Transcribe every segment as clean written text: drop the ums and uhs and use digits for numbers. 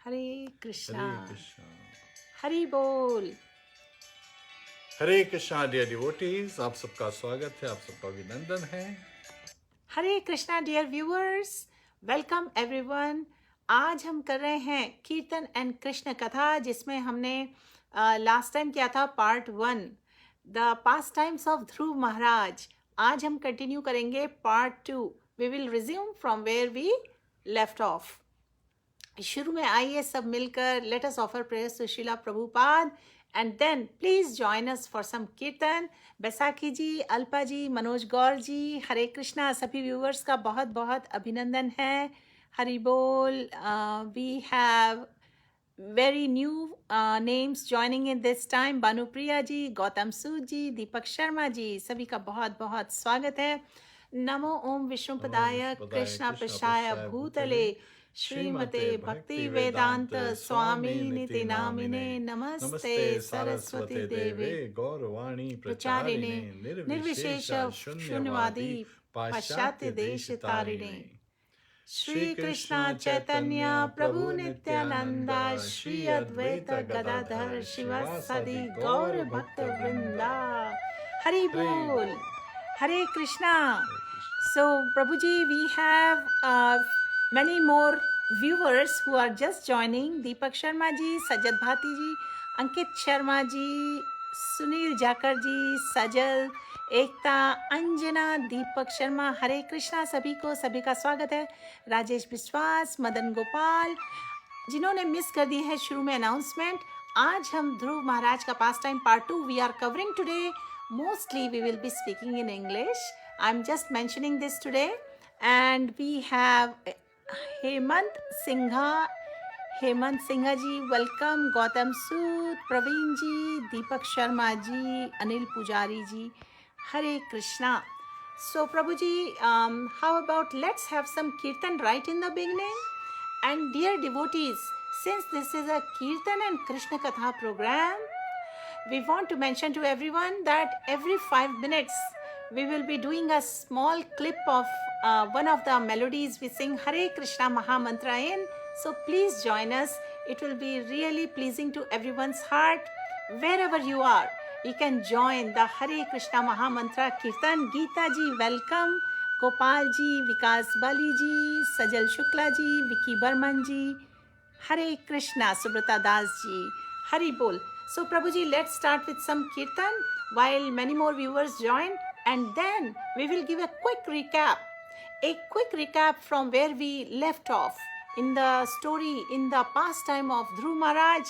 हरे कृष्णा। हरे कृष्णा। हरि बोल। हरे Krishna dear devotees, आप सबका स्वागत है, आप सबका अभिनंदन है। Hare Krishna dear viewers, welcome everyone. आज हम कर रहे हैं कीर्तन एंड कृष्ण कथा, जिसमें हमने लास्ट टाइम किया था part 1, the past times of Dhruv Maharaj. आज हम कंटिन्यू करेंगे part 2। We will resume from where we left off. शुरू में आइए सब मिलकर let us offer prayers to Srila Prabhupada and then please join us for some kirtan. Baisakhi जी, अल्पा जी, मनोज गौर जी, हरे कृष्णा। सभी व्यूअर्स का बहुत बहुत अभिनंदन है। हरि बोल। We have very new names joining in this time. Banupriya ji, Gautam Sood ji, Deepak Sharma ji, सभी का बहुत बहुत स्वागत है। नमो ओम विष्णुपदाय कृष्णा प्रसाय भूतले श्रीमते भक्ति वेदांत स्वामी निति नामिने नमस्ते सरस्वती देवे गौरवाणी प्रचारिणे प्रचारिणे निर्विशेष शून्यवादी पाश्चात्य देश तारिणे। श्री कृष्णा चैतन्य प्रभु नित्यानंदा श्री अद्वैत गदाधर शिवासादि गौर भक्त वृंदा। हरि बोल। हरे Krishna. So Prabhuji, we have many more viewers who are just joining. Deepak Sharma ji, Sajad Bhati ji, Ankit Sharma ji, Sunil Jakar ji, Sajal, एकता, अंजना, दीपक शर्मा। हरे कृष्णा सभी को, सभी का स्वागत है। राजेश विश्वास, मदन गोपाल, जिन्होंने मिस कर दी है शुरू में अनाउंसमेंट। आज हम ध्रुव महाराज का pastime part 2 we are covering today. Mostly we will be speaking in English. I am just mentioning this today and we have Hemant Singha ji, welcome. Gautam Sood, Praveen ji, Deepak Sharma ji, Anil Pujari ji. Hare Krishna. So Prabhuji, how about let's have some kirtan right in the beginning? And dear devotees, since this is a kirtan and Krishna Katha program, we want to mention to everyone that every 5 minutes we will be doing a small clip of one of the melodies we sing Hare Krishna Maha Mantra in. So please join us. It will be really pleasing to everyone's heart. Wherever you are, you can join the Hare Krishna Maha Mantra Kirtan. Geeta ji, welcome. Gopal ji, Vikas Bali ji, Sajal Shukla ji, Vicky Barman ji, Hare Krishna, Subrata Das ji, Hari Bol. So Prabhuji, let's start with some Kirtan while many more viewers join, and then we will give a quick recap from where we left off in the story, in the pastime of Dhruv Maharaj,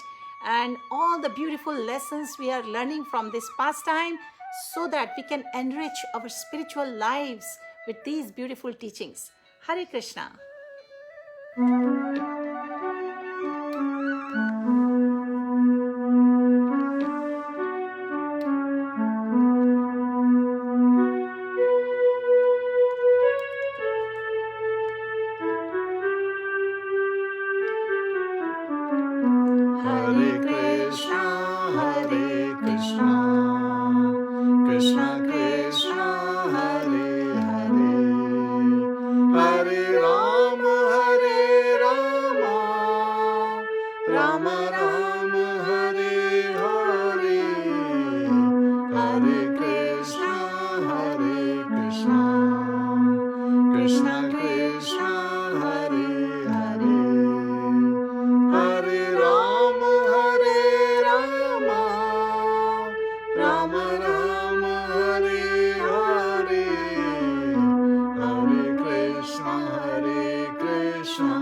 and all the beautiful lessons we are learning from this pastime, so that we can enrich our spiritual lives with these beautiful teachings. Hare Krishna. Hare Krishna, Hare Krishna, Krishna Krishna, Hare Hare, Hare Rama, Rama Rama, Hare Hare, Hare Krishna, Krishna Krishna, Hare Hare, Hare Rama, Rama Rama, Hare Hare, Hare Krishna,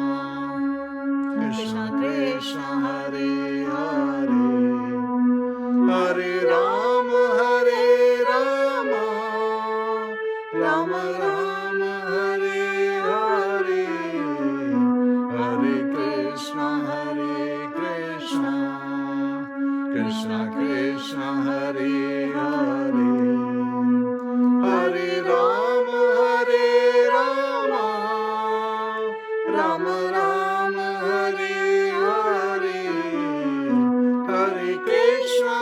Krishna Krishna, Hare Hare, Hare Rama, Rama Rama, Hare Hare, Hare Krishna, Krishna Krishna, Hare Hare, Hare Rama, Rama Rama, Hare Hare, Hare Krishna,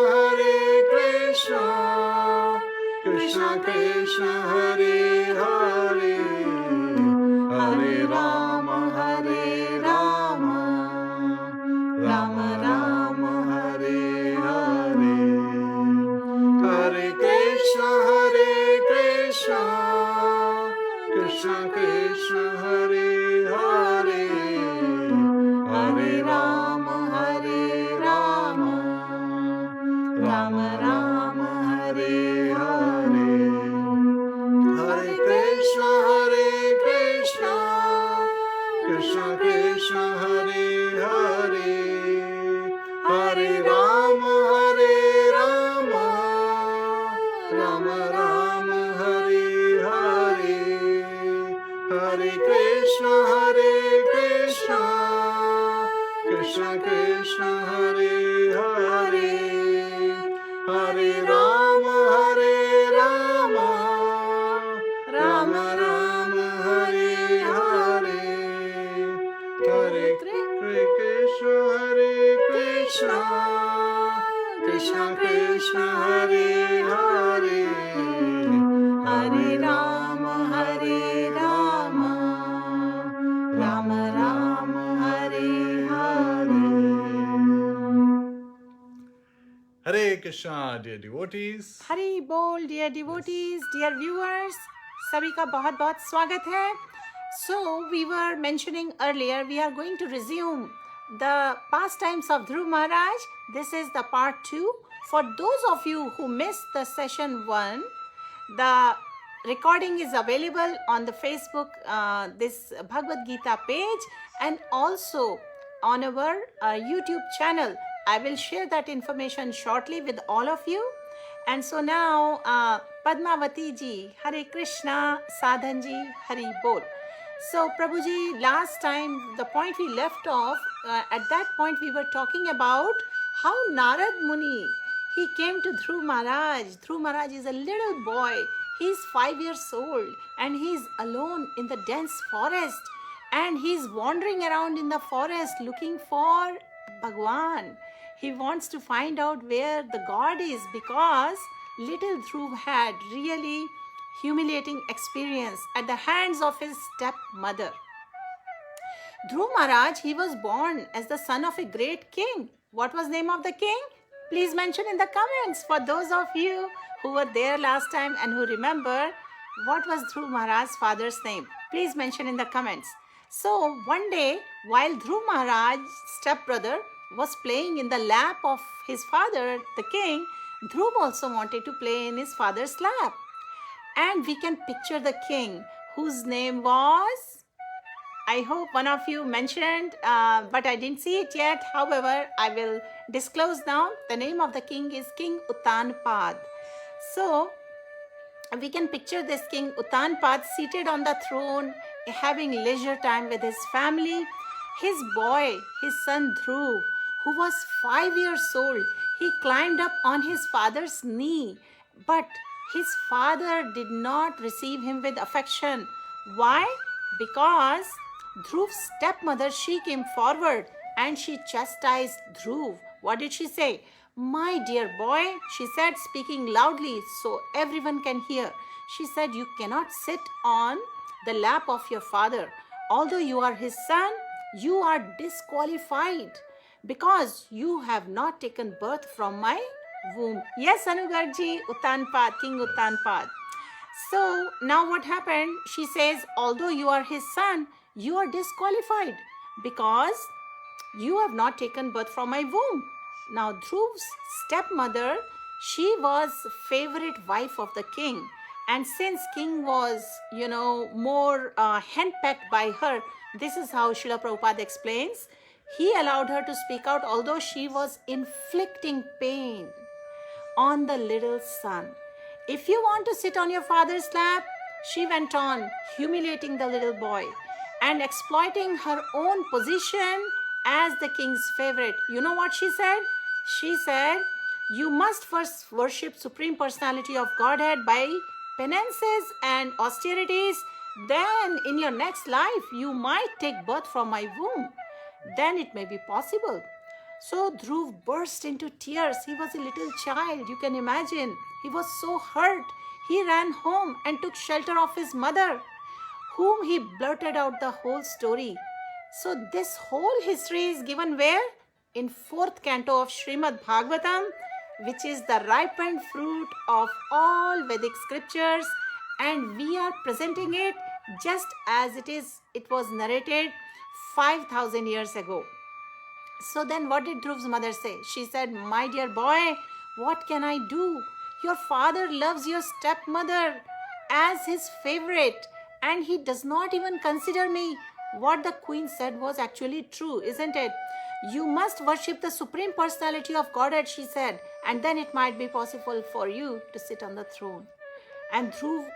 Krishna Krishna, Hare Hare, Hare Rama, Krishna Krishna Hare Hare, Hare Rama Rama Rama Hare Hare, Hare Krishna Hare Krishna, Krishna Krishna Hare Hare, Hare Rama Rama Rama Hare Hare. Hare Krishna, dear devotees. हरी बोल dear devotees dear viewers सभी का बहुत बहुत स्वागत है so we were mentioning earlier we are going to resume the past times of Dhruv Maharaj this is the part 2 for those of you who miss the session 1 the recording is available on the Facebook this Bhagavad Gita page and also on our YouTube channel. I will share that information shortly with all of you. And so now Padmavati ji, Hare Krishna, Sadhan ji, Hari Bol. So Prabhu ji, last time the point we left off, at that point we were talking about how Narad Muni, he came to Dhruv Maharaj. Dhruv Maharaj is a little boy. He is 5 years old and he is alone in the dense forest and he is wandering around in the forest looking for Bhagwan. He wants to find out where the God is because little Dhruv had really humiliating experience at the hands of his stepmother. Dhruv Maharaj, he was born as the son of a great king. What was the name of the king? Please mention in the comments for those of you who were there last time and who remember what was Dhruv Maharaj's father's name. Please mention in the comments. So one day while Dhruv Maharaj's stepbrother was playing in the lap of his father, the king, Dhruv also wanted to play in his father's lap. And we can picture the king whose name was, I hope one of you mentioned, but I didn't see it yet. However, I will disclose now. The name of the king is King Uttanpad. So, we can picture this King Uttanpad seated on the throne, having leisure time with his family. His boy, his son Dhruv, who was 5 years old, he climbed up on his father's knee, but his father did not receive him with affection. Why? Because Dhruv's stepmother, she came forward and she chastised Dhruv. What did she say? My dear boy, she said, speaking loudly so everyone can hear. She said, you cannot sit on the lap of your father. Although you are his son, you are disqualified because you have not taken birth from my womb. Yes, Anugarji, Uttanpad, King Uttanpad. So now what happened? She says, although you are his son, you are disqualified because you have not taken birth from my womb. Now Dhruv's stepmother, she was favorite wife of the king. And since king was, more henpecked by her, this is how Srila Prabhupada explains. He allowed her to speak out although she was inflicting pain on the little son. If you want to sit on your father's lap, she went on humiliating the little boy and exploiting her own position as the king's favorite. You know what she said? She said, you must first worship Supreme Personality of Godhead by penances and austerities. Then in your next life, you might take birth from my womb. Then it may be possible. So Dhruv burst into tears. He was a little child. You can imagine. He was so hurt. He ran home and took shelter of his mother, whom he blurted out the whole story. So this whole history is given where? In 4th canto of Srimad Bhagavatam, which is the ripened fruit of all Vedic scriptures, and we are presenting it just as it was narrated 5,000 years ago. So then what did Dhruv's mother say? She said, my dear boy, what can I do? Your father loves your stepmother as his favorite and he does not even consider me. What the queen said was actually true, isn't it? You must worship the Supreme Personality of Godhead, she said, and then it might be possible for you to sit on the throne. And Dhruv,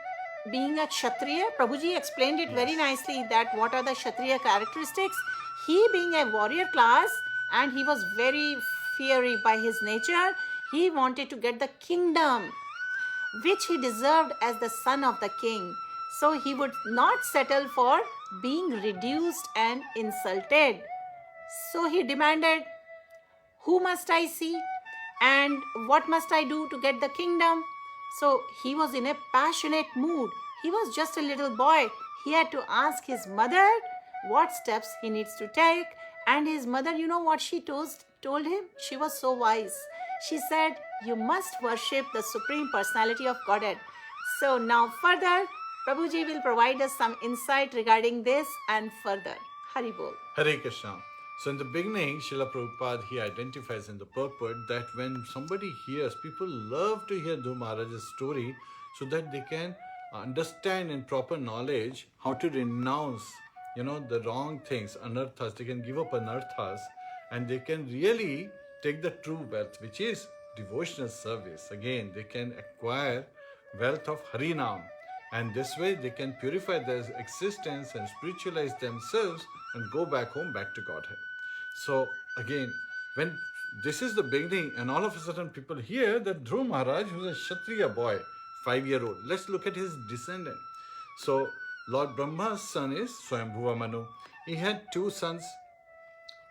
being a Kshatriya, Prabhuji explained it very nicely that what are the Kshatriya characteristics. He being a warrior class and he was very fiery by his nature. He wanted to get the kingdom which he deserved as the son of the king. So he would not settle for being reduced and insulted. So he demanded, who must I see? And what must I do to get the kingdom? So he was in a passionate mood. He was just a little boy. He had to ask his mother what steps he needs to take. And his mother, you know what she told him? She was so wise. She said, you must worship the Supreme Personality of Godhead. So now further, Prabhuji will provide us some insight regarding this and further. Hari Bol. Hare Krishna. So in the beginning, Srila Prabhupada, he identifies in the purport that when somebody hears, people love to hear Dhruv Maharaj's story so that they can understand in proper knowledge how to renounce, the wrong things, anarthas. They can give up anarthas and they can really take the true wealth, which is devotional service. Again, they can acquire wealth of Harinam. And this way they can purify their existence and spiritualize themselves and go back home, back to Godhead. So again, when this is the beginning and all of a sudden people hear that Dhruv Maharaj, who's a Kshatriya boy, 5-year-old, let's look at his descendant. So Lord Brahma's son is Swayambhuva Manu. He had 2 sons,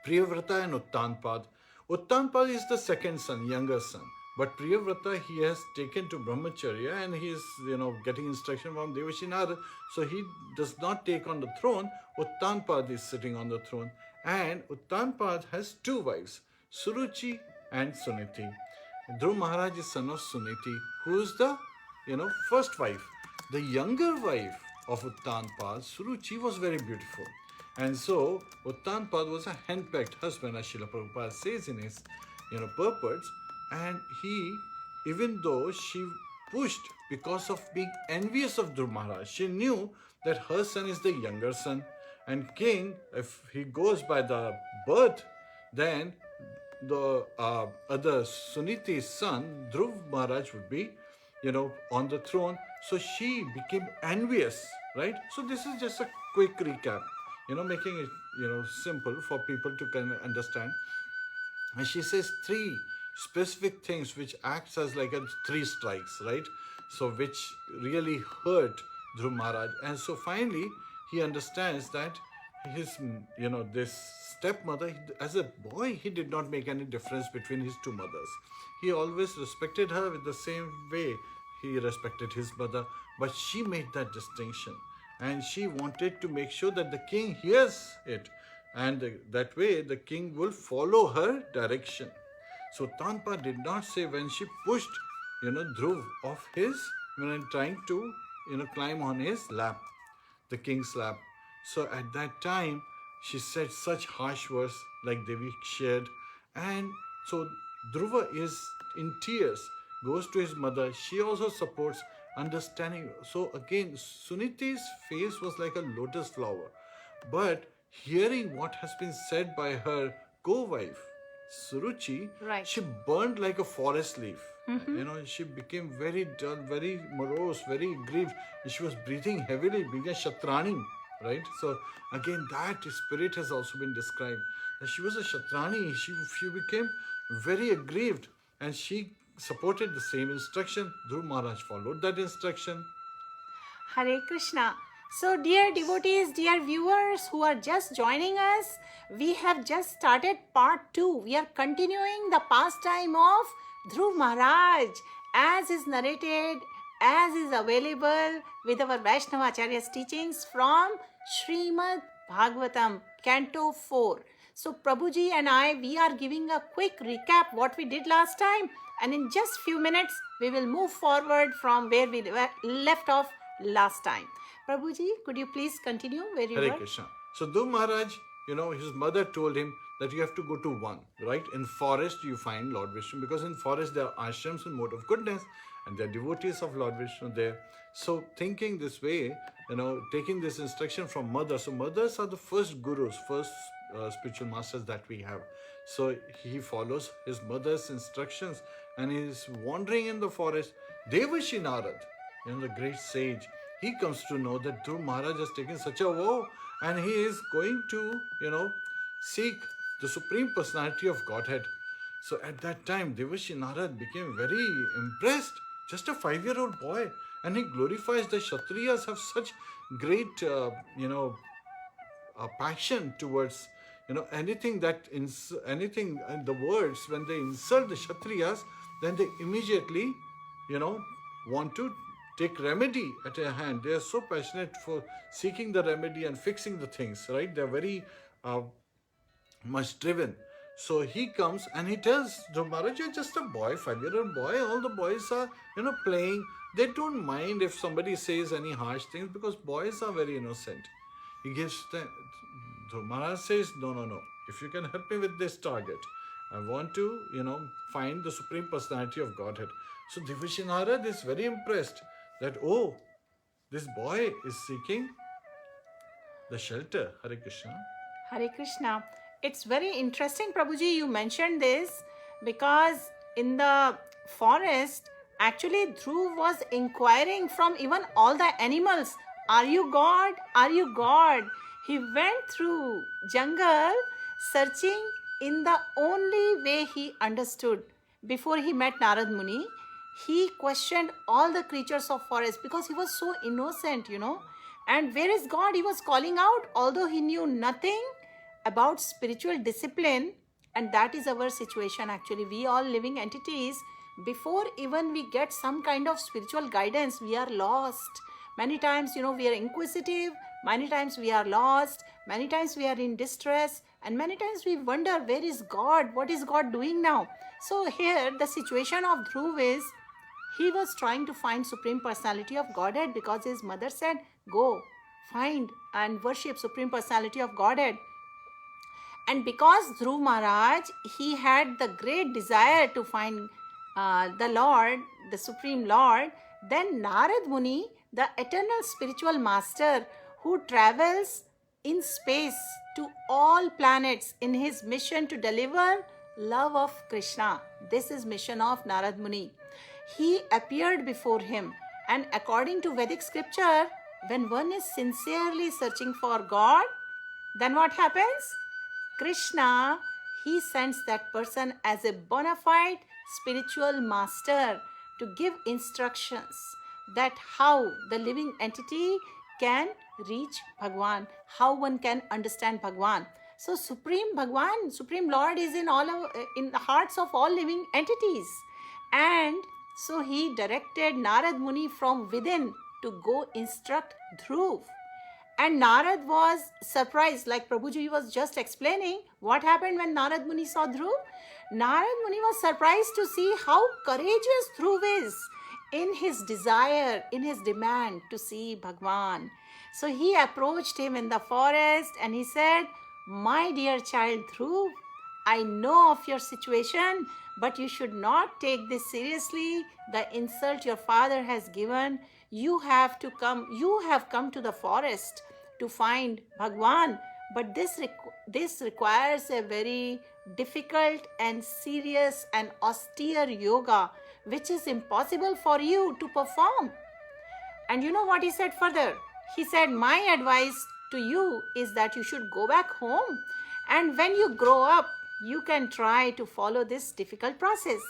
Priyavrata and Uttanpad. Uttanpad is the second son, younger son. But Priyavrata, he has taken to Brahmacharya and he is, getting instruction from Devashi Narad. So he does not take on the throne. Uttanpad is sitting on the throne. And Uttanpad has 2 wives, Suruchi and Suniti. Dhruv Maharaj is son of Suniti, who is the, first wife. The younger wife of Uttanpad, Suruchi, was very beautiful. And so Uttanpad was a henpecked husband, as Srila Prabhupada says in his, purports. And he, even though she pushed because of being envious of Dhruv Maharaj, she knew that her son is the younger son. And king, if he goes by the birth, then the other Suniti's son, Dhruv Maharaj, would be, on the throne. So she became envious, right? So this is just a quick recap, making it, simple for people to kind of understand. And she says 3 specific things which acts as like a 3 strikes, right? So which really hurt Dhruv Maharaj. And so finally, he understands that his, this stepmother, as a boy, he did not make any difference between his 2 mothers. He always respected her with the same way he respected his mother, but she made that distinction. And she wanted to make sure that the king hears it. And that way, the king will follow her direction. So Tanpa did not say when she pushed, Dhruv off his, trying to, climb on his lap, the king's lap. So at that time, she said such harsh words like Devi shared. And so Dhruva is in tears, goes to his mother. She also supports understanding. So again, Suniti's face was like a lotus flower. But hearing what has been said by her co-wife, Suruchi, Right. she burned like a forest leaf. She became very dull, very morose, very grieved. And she was breathing heavily, being a Shatrani, right? So again, that spirit has also been described. That she was a Shatrani. She became very aggrieved and she supported the same instruction. Dhruv Maharaj followed that instruction. Hare Krishna. So, dear devotees, dear viewers who are just joining us, we have just started part 2. We are continuing the pastime of Dhruv Maharaj as is narrated, as is available with our Vaishnava Acharya's teachings from Srimad Bhagavatam, Canto 4. So, Prabhuji and I, we are giving a quick recap what we did last time, and in just few minutes, we will move forward from where we left off last time. Prabhuji, could you please continue where you Hare were? Krishna. So Dhruv Maharaj, his mother told him that you have to go to one, right? In forest you find Lord Vishnu, because in forest there are ashrams and mode of goodness and there are devotees of Lord Vishnu there. So thinking this way, taking this instruction from mother. So mothers are the first gurus, first spiritual masters that we have. So he follows his mother's instructions and he is wandering in the forest. Devashi Narad, the great sage, he comes to know that Dhruv Maharaj has taken such a vow and he is going to, seek the Supreme Personality of Godhead. So at that time, Devashi Narad became very impressed, just a 5-year-old boy, and he glorifies the Kshatriyas have such great, passion towards anything anything in the words when they insult the Kshatriyas, then they immediately you know want to take remedy at a hand. They are so passionate for seeking the remedy and fixing the things, right? They're very much driven. So he comes and he tells Dhruv Maharaj, you're just a boy, 5-year-old boy. All the boys are, playing. They don't mind if somebody says any harsh things because boys are very innocent. He gives them, Dhruv Maharaj says, no. If you can help me with this target, I want to, find the Supreme Personality of Godhead. So Devashi Narad is very impressed that, oh, this boy is seeking the shelter. Hare Krishna. Hare Krishna. It's very interesting, Prabhuji, you mentioned this because in the forest, actually Dhruv was inquiring from even all the animals, are you God? Are you God? He went through jungle searching in the only way he understood. Before he met Narad Muni, he questioned all the creatures of forest because he was so innocent, And where is God? He was calling out, although he knew nothing about spiritual discipline. And that is our situation actually. We all living entities, before even we get some kind of spiritual guidance, we are lost. Many times, we are inquisitive. Many times we are lost. Many times we are in distress. And many times we wonder, where is God? What is God doing now? So here the situation of Dhruv is, he was trying to find Supreme Personality of Godhead because his mother said, go, find and worship Supreme Personality of Godhead. And because Dhruv Maharaj, he had the great desire to find the Lord, the Supreme Lord, then Narad Muni, the eternal spiritual master who travels in space to all planets in his mission to deliver love of Krishna. This is mission of Narad Muni. He appeared before him, and according to Vedic scripture, when one is sincerely searching for God, then what happens? Krishna, he sends that person as a bona fide spiritual master to give instructions that how the living entity can reach Bhagwan, how one can understand Bhagwan. So Supreme Bhagwan, Supreme Lord is in the hearts of all living entities. And so he directed Narad Muni from within to go instruct Dhruv. And Narad was surprised, like Prabhuji was just explaining what happened when Narad Muni saw Dhruv. Narad Muni was surprised to see how courageous Dhruv is in his desire, in his demand to see Bhagwan. So he approached him in the forest and he said, my dear child Dhruv, I know of your situation, but you should not take this seriously. The insult your father has given, you have come to the forest to find Bhagwan, but this requires a very difficult and serious and austere yoga, which is impossible for you to perform. And you know what he said further? He said, my advice to you is that you should go back home, and when you grow up, you can try to follow this difficult process.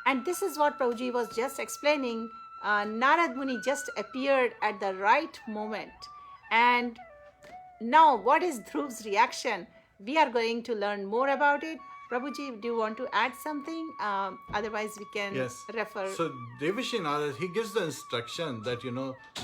And this is what Prabhuji was just explaining. Narad Muni just appeared at the right moment. And now, what is Dhruv's reaction? We are going to learn more about it. Prabhuji, do you want to add something? Otherwise, we can refer. So, Devashi Narad, he gives the instruction that,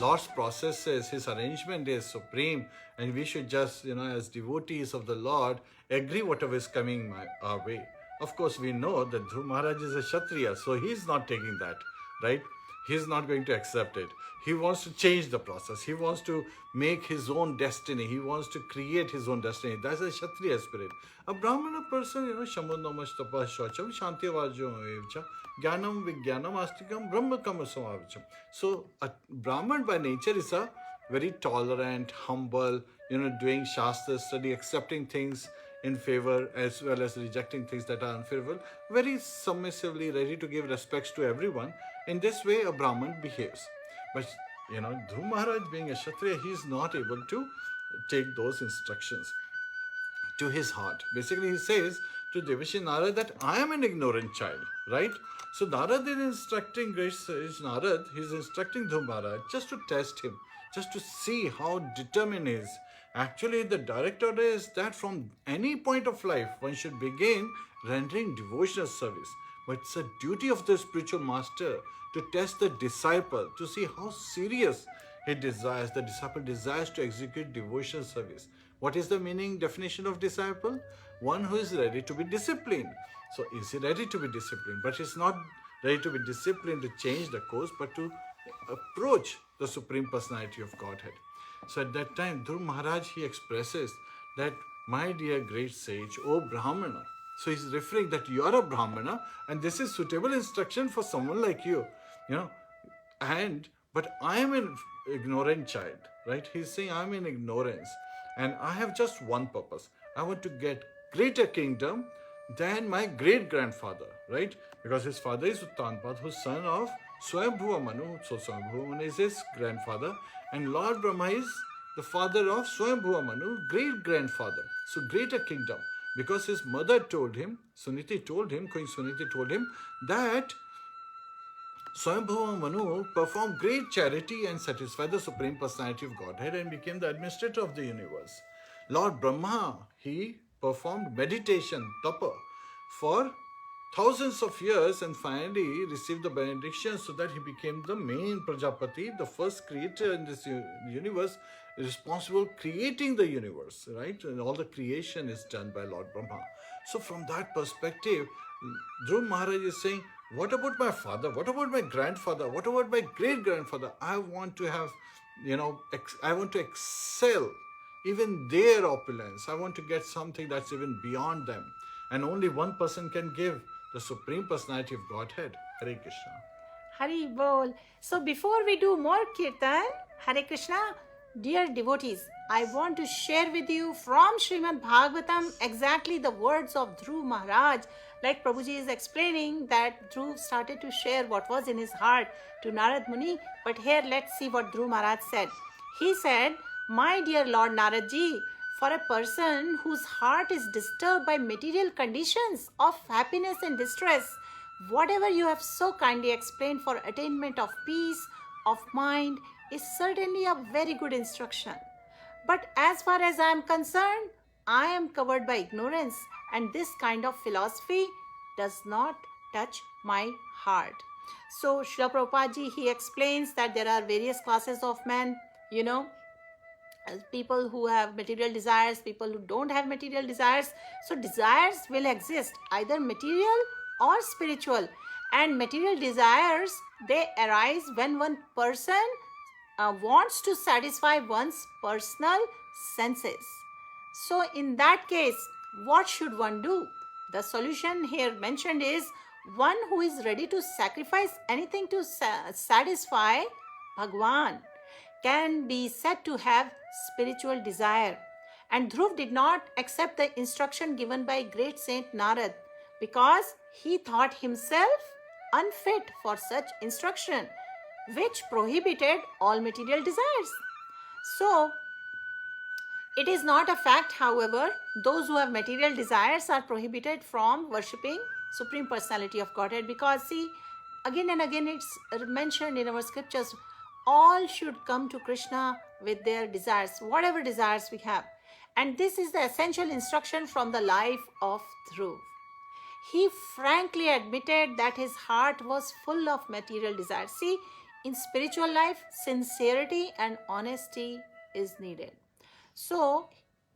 Lord's processes, his arrangement is supreme, and we should just, as devotees of the Lord, agree whatever is coming our way. Of course, we know that Dhruv Maharaj is a Kshatriya, so he's not taking that, right? He's not going to accept it. He wants to change the process. He wants to make his own destiny. He wants to create his own destiny. That's a Kshatriya spirit. A Brahmana person, Shamanamash tapas shaucham shantivajam evcha jnanam vijnanam astikam brahmakam samavacham. So a Brahman by nature is a very tolerant, humble, doing Shastra study, accepting things in favor as well as rejecting things that are unfavorable, very submissively ready to give respects to everyone. In this way, a Brahman behaves. But, Dhruv Maharaj being a Kshatriya, he is not able to take those instructions. to his heart. Basically, he says to Devashi Narad that I am an ignorant child, right? So Narad is instructing great sage Narad, he's instructing Dhruv Maharaj just to test him, just to see how determined he is. Actually, the direct order is that from any point of life, one should begin rendering devotional service. But it's a duty of the spiritual master to test the disciple, to see how serious he desires, the disciple desires to execute devotional service. What is the meaning, definition of disciple? One who is ready to be disciplined. So is he ready to be disciplined? But he's not ready to be disciplined to change the course, but to approach the Supreme Personality of Godhead. So at that time, Dhruv Maharaj, he expresses that, my dear great sage, O Brahmana. So he's referring that you are a Brahmana and this is suitable instruction for someone like you, but I am an ignorant child, right? He's saying I'm in ignorance and I have just one purpose. I want to get greater kingdom than my great grandfather, right? Because his father is Uttanpad, who's son of Swayambhuva Manu. So Swayambhuva Manu is his grandfather, and Lord Brahma is the father of Swayambhuva Manu, great grandfather. So greater kingdom. Because his mother told him, Queen Suniti told him that Swayambhuva Manu performed great charity and satisfied the Supreme Personality of Godhead and became the administrator of the universe. Lord Brahma, he performed meditation, tapa, for thousands of years and finally received the benediction so that he became the main Prajapati, the first creator in this universe, responsible creating the universe, right? And all the creation is done by Lord Brahma. So from that perspective, Dhruv Maharaj is saying, what about my father? What about my grandfather? What about my great grandfather? I want to have, I want to excel even their opulence. I want to get something that's even beyond them. And only one person can give, the Supreme Personality of Godhead. Hare Krishna. Hari Bol. So before we do more kirtan, Hare Krishna, dear devotees, I want to share with you from Srimad Bhagavatam exactly the words of Dhruv Maharaj. Like Prabhuji is explaining that Dhruv started to share what was in his heart to Narad Muni. But here let's see what Dhruv Maharaj said. He said, my dear Lord Naradji, for a person whose heart is disturbed by material conditions of happiness and distress, whatever you have so kindly explained for attainment of peace of mind is certainly a very good instruction. But as far as I am concerned, I am covered by ignorance, and this kind of philosophy does not touch my heart. So Srila Prabhupada ji, he explains that there are various classes of men, people who have material desires, people who don't have material desires. So desires will exist, either material or spiritual. And material desires, they arise when one person wants to satisfy one's personal senses. So in that case, what should one do? The solution here mentioned is one who is ready to sacrifice anything to satisfy Bhagwan can be said to have spiritual desire. And Dhruv did not accept the instruction given by great Saint Narad because he thought himself unfit for such instruction, which prohibited all material desires. So, it is not a fact, however, those who have material desires are prohibited from worshipping Supreme Personality of Godhead, because see, again and again it's mentioned in our scriptures, all should come to Krishna with their desires, whatever desires we have. And this is the essential instruction from the life of Dhruv. He frankly admitted that his heart was full of material desires. See, in spiritual life, sincerity and honesty is needed. So,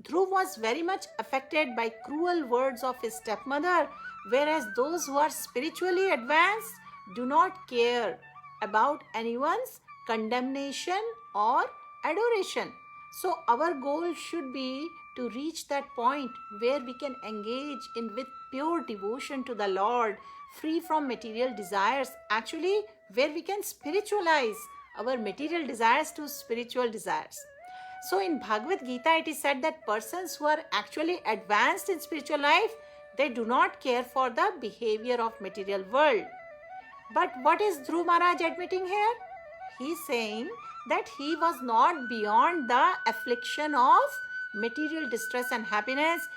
Dhruv was very much affected by cruel words of his stepmother, whereas those who are spiritually advanced do not care about anyone's condemnation or adoration. So our goal should be to reach that point where we can engage in with pure devotion to the Lord, free from material desires, actually where we can spiritualize our material desires to spiritual desires. So in Bhagavad Gita it is said that persons who are actually advanced in spiritual life, they do not care for the behavior of material world. But what is Dhruv Maharaj admitting here? He is saying that he was not beyond the affliction of material distress and happiness.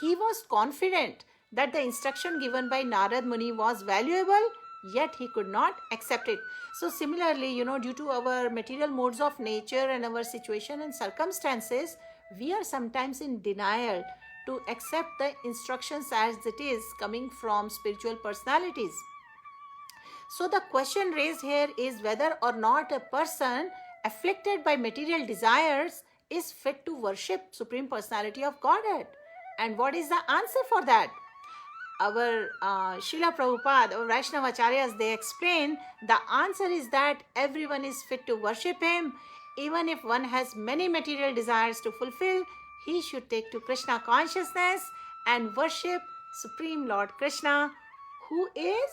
He was confident that the instruction given by Narad Muni was valuable, yet he could not accept it. So, similarly, due to our material modes of nature and our situation and circumstances, we are sometimes in denial to accept the instructions as it is coming from spiritual personalities. So, the question raised here is whether or not a person afflicted by material desires is fit to worship Supreme Personality of Godhead. And what is the answer for that? Our Srila Prabhupada, our Vaishnavacharyas, they explain the answer is that everyone is fit to worship him. Even if one has many material desires to fulfill, he should take to Krishna consciousness and worship Supreme Lord Krishna, who is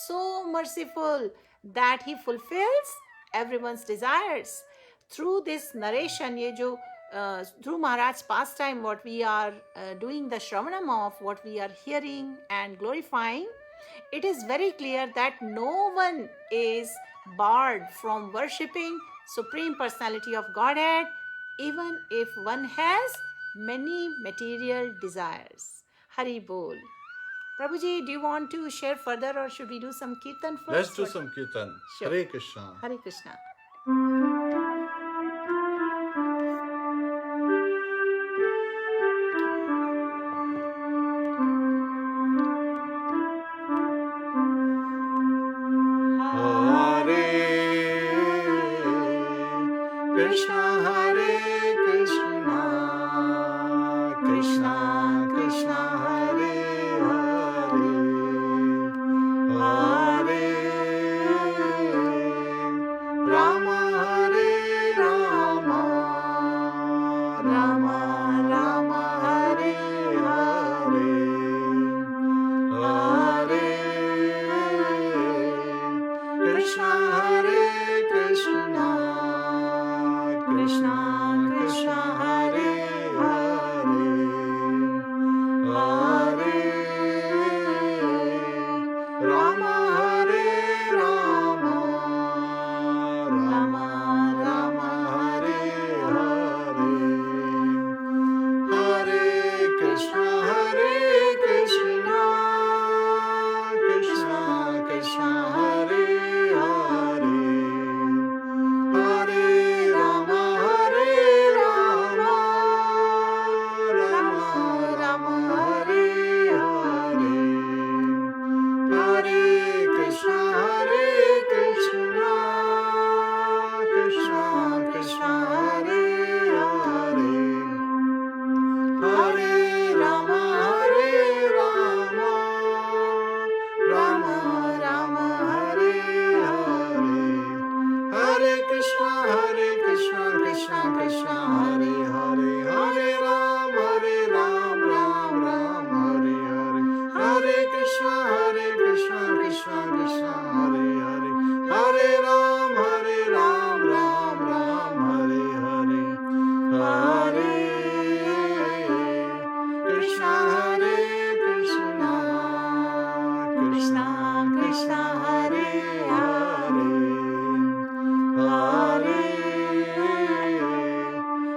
so merciful that he fulfills everyone's desires. Through this narration, through Maharaj's pastime, what we are doing the Shravanam of, what we are hearing and glorifying, it is very clear that no one is barred from worshipping Supreme Personality of Godhead, even if one has many material desires. Hari Bol. Prabhuji, do you want to share further or should we do some kirtan first? Let's do some kirtan. Sure. Hare Krishna. Hare Krishna. Krishna Hare Krishna, Krishna Krishna Hare Hare, Hare Rama Hare Rama, Rama Rama Hare Hare, Hare Krishna Hare Krishna, Krishna Krishna Hare Hare, Hare Rama Hare Rama, Rama Rama Hare Hare, Hare Krishna Krishna Krishna Hare Hare, Hare Rama Hare Rama, Rama Rama Hare Hare, Hare Krishna Krishna Krishna Hare Hare, Hare Rama Hare Rama, Rama Rama Hare Hare, Hare Krishna Krishna Krishna Hare Hare, Hare Ram Ram Ram Hare Hare, Hare Krishna Krishna Krishna Hare Hare, Hare Ram Ram Ram Hare Hare, Hare Krishna Krishna Krishna Hare Hare, Hare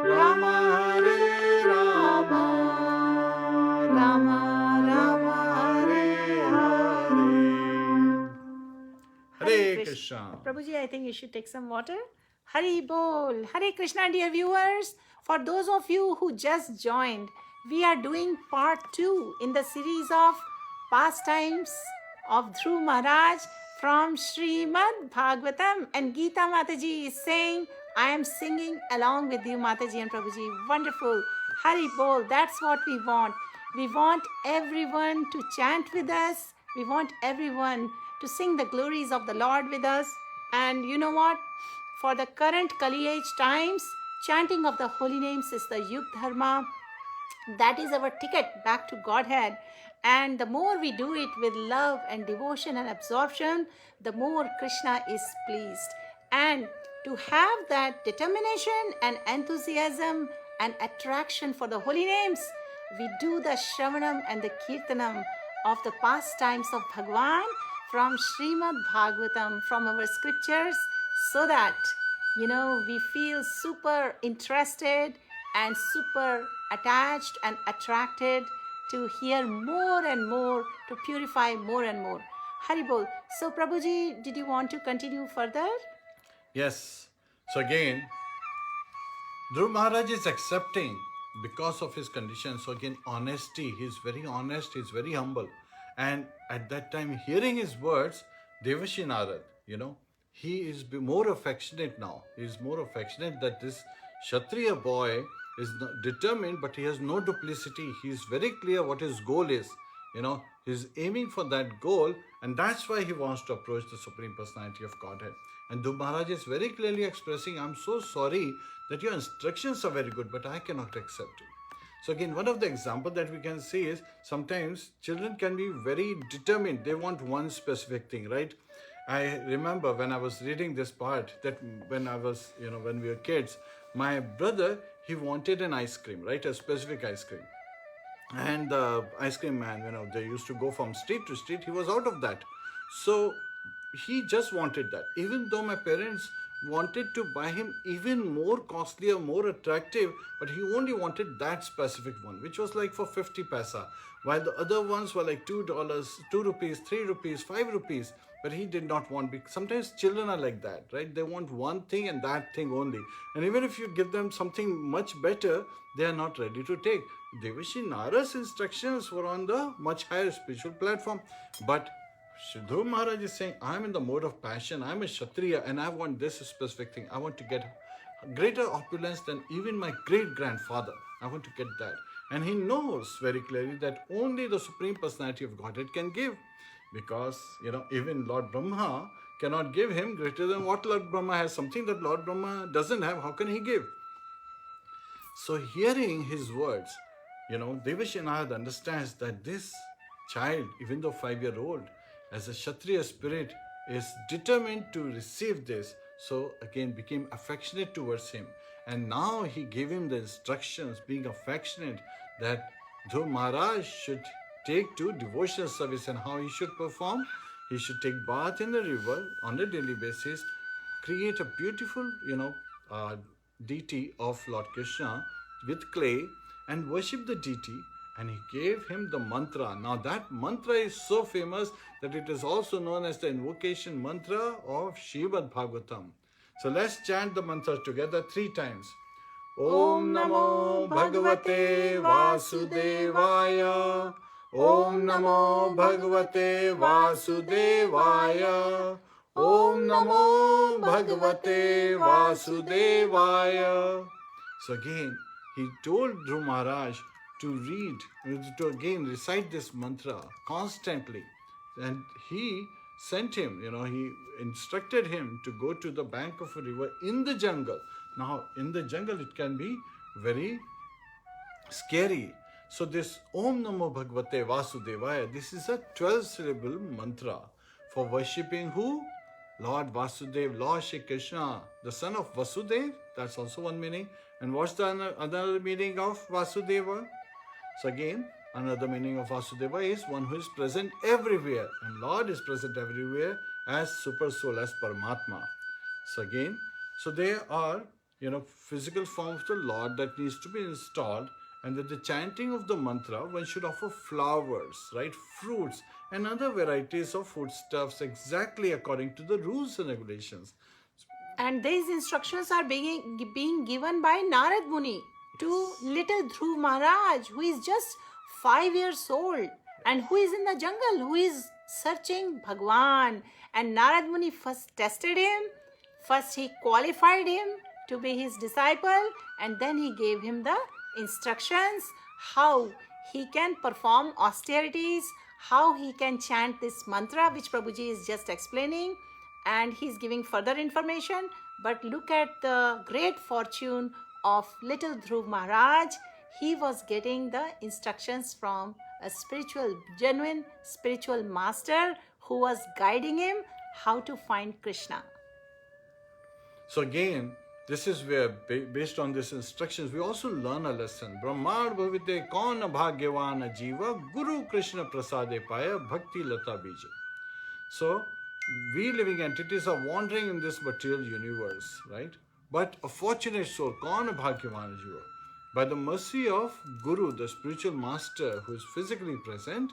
Rama Hare Rama, Rama Rama Hare Hare. Hare Krishna. Prabhuji, I think you should take some water. Hari Bol. Hare Krishna, dear viewers. For those of you who just joined, we are doing part 2 in the series of pastimes of Dhruv Maharaj from Srimad Bhagavatam. And Geeta Mataji is saying, I am singing along with you, Mataji and Prabhuji. Wonderful. Hari Bol. That's what we want. We want everyone to chant with us. We want everyone to sing the glories of the Lord with us. And you know what? For the current Kali age times, chanting of the holy names is the Yug Dharma. That is our ticket back to Godhead. And the more we do it with love and devotion and absorption, the more Krishna is pleased. And to have that determination and enthusiasm and attraction for the holy names, we do the Shravanam and the Kirtanam of the pastimes of Bhagwan from Srimad Bhagavatam, from our scriptures, so that, we feel super interested and super attached and attracted to hear more and more, to purify more and more. Hari Bol. So, Prabhuji, did you want to continue further? Yes. So again, Dhruv Maharaj is accepting because of his condition. So again, honesty. He's very honest. He's very humble. And at that time, hearing his words, Devashi Narad, he is more affectionate now. He is more affectionate that this Kshatriya boy is determined, but he has no duplicity. He is very clear what his goal is. He's aiming for that goal, and that's why he wants to approach the Supreme Personality of Godhead. And Dhruv Maharaj is very clearly expressing, I'm so sorry that your instructions are very good, but I cannot accept it. So again, one of the examples that we can see is sometimes children can be very determined. They want one specific thing, right? I remember when I was reading this part that when I was, when we were kids, my brother, he wanted an ice cream, right? A specific ice cream. And the ice cream man, they used to go from street to street. He was out of that. So he just wanted that. Even though my parents wanted to buy him even more costly or more attractive, but he only wanted that specific one, which was like for 50 paisa, while the other ones were like $2, 2 rupees, 3 rupees, 5 rupees. But he did not want, sometimes children are like that, right? They want one thing and that thing only. And even if you give them something much better, they are not ready to take. Devashi Nara's instructions were on the much higher spiritual platform. But Dhruv Maharaj is saying, I'm in the mode of passion. I'm a Kshatriya and I want this specific thing. I want to get greater opulence than even my great-grandfather. I want to get that. And he knows very clearly that only the Supreme Personality of Godhead can give. Because, even Lord Brahma cannot give him greater than what Lord Brahma has. Something that Lord Brahma doesn't have, how can he give? So hearing his words, Devashi Narad understands that this child, even though 5-year-old, as a Kshatriya spirit, is determined to receive this. So again, became affectionate towards him. And now he gave him the instructions, being affectionate, that Dhruv Maharaj should take to devotional service and how he should perform. He should take bath in the river on a daily basis, create a beautiful, deity of Lord Krishna with clay and worship the deity. And he gave him the mantra. Now that mantra is so famous that it is also known as the invocation mantra of Srimad Bhagavatam. So let's chant the mantra together 3 times. Om Namo Bhagavate Vasudevaya. Om Namo Bhagavate Vasudevaya. Om Namo Bhagavate Vasudevaya. So again, he told Dhruv Maharaj to again recite this mantra constantly. And he sent him, he instructed him to go to the bank of a river in the jungle. Now, in the jungle, it can be very scary. So this Om Namo Bhagavate Vasudevaya, this is a 12-syllable mantra for worshipping who? Lord Vasudev, Lord Shri Krishna, the son of Vasudev. That's also one meaning. And what's the another meaning of Vasudeva? So again, another meaning of Vasudeva is one who is present everywhere. And Lord is present everywhere as Super Soul, as Paramatma. So again, so there are, physical form of the Lord that needs to be installed. And with the chanting of the mantra, one should offer flowers, right? Fruits and other varieties of foodstuffs exactly according to the rules and regulations. And these instructions are being given by Narad Muni to little Dhruv Maharaj, who is just 5 years old and who is in the jungle, who is searching Bhagwan. And Narad Muni first tested him, first he qualified him to be his disciple, and then he gave him the instructions how he can perform austerities, how he can chant this mantra, which Prabhuji is just explaining, and he's giving further information. But look at the great fortune of little Dhruv Maharaj. He was getting the instructions from a genuine spiritual master who was guiding him how to find Krishna. So again, this is where, based on these instructions, we also learn a lesson. Brahmar bhavite kauna bhagyavana jiva Guru Krishna prasade paya bhakti lata bija. So, we living entities are wandering in this material universe, right? But a fortunate soul, kauna bhagyavana jiva. By the mercy of Guru, the spiritual master who is physically present,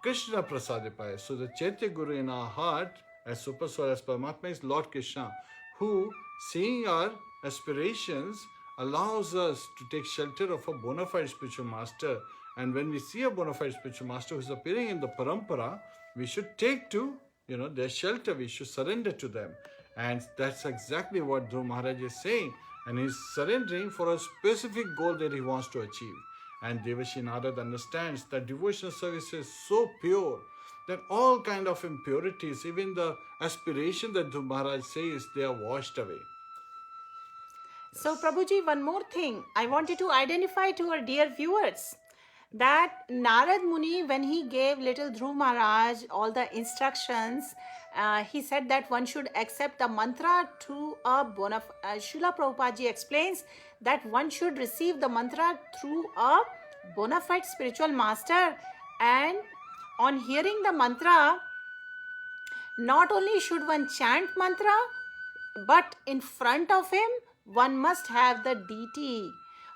Krishna Prasadipaya. So the Chaitya Guru in our heart, as Super Soul, as Paramatma, is Lord Krishna, who, seeing our aspirations, allows us to take shelter of a bona fide spiritual master. And when we see a bona fide spiritual master who is appearing in the parampara, we should take to their shelter. We should surrender to them. And that's exactly what Dhruv Maharaj is saying. And he's surrendering for a specific goal that he wants to achieve. And Devashi Narad understands that devotional service is so pure that all kind of impurities, even the aspiration that Dhruv Maharaj says, they are washed away. So Prabhuji, one more thing I wanted to identify to our dear viewers, that Narad Muni, when he gave little Dhruv Maharaj all the instructions, he said that one should accept the mantra through a bona fide. Srila Prabhupada ji explains that one should receive the mantra through a bona fide spiritual master, and on hearing the mantra, not only should one chant mantra, but in front of him one must have the deity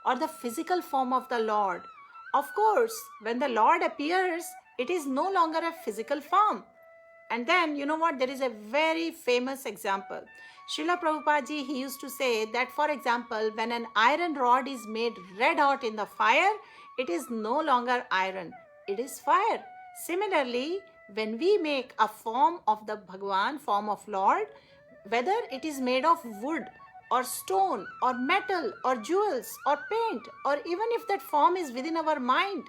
or the physical form of the Lord. Of course, when the Lord appears, it is no longer a physical form. And then, you know what, there is a very famous example. Srila Prabhupada ji, he used to say that, for example, when an iron rod is made red hot in the fire, it is no longer iron, it is fire. Similarly, when we make a form of the Bhagavan, form of Lord, whether it is made of wood or stone or metal or jewels or paint, or even if that form is within our mind,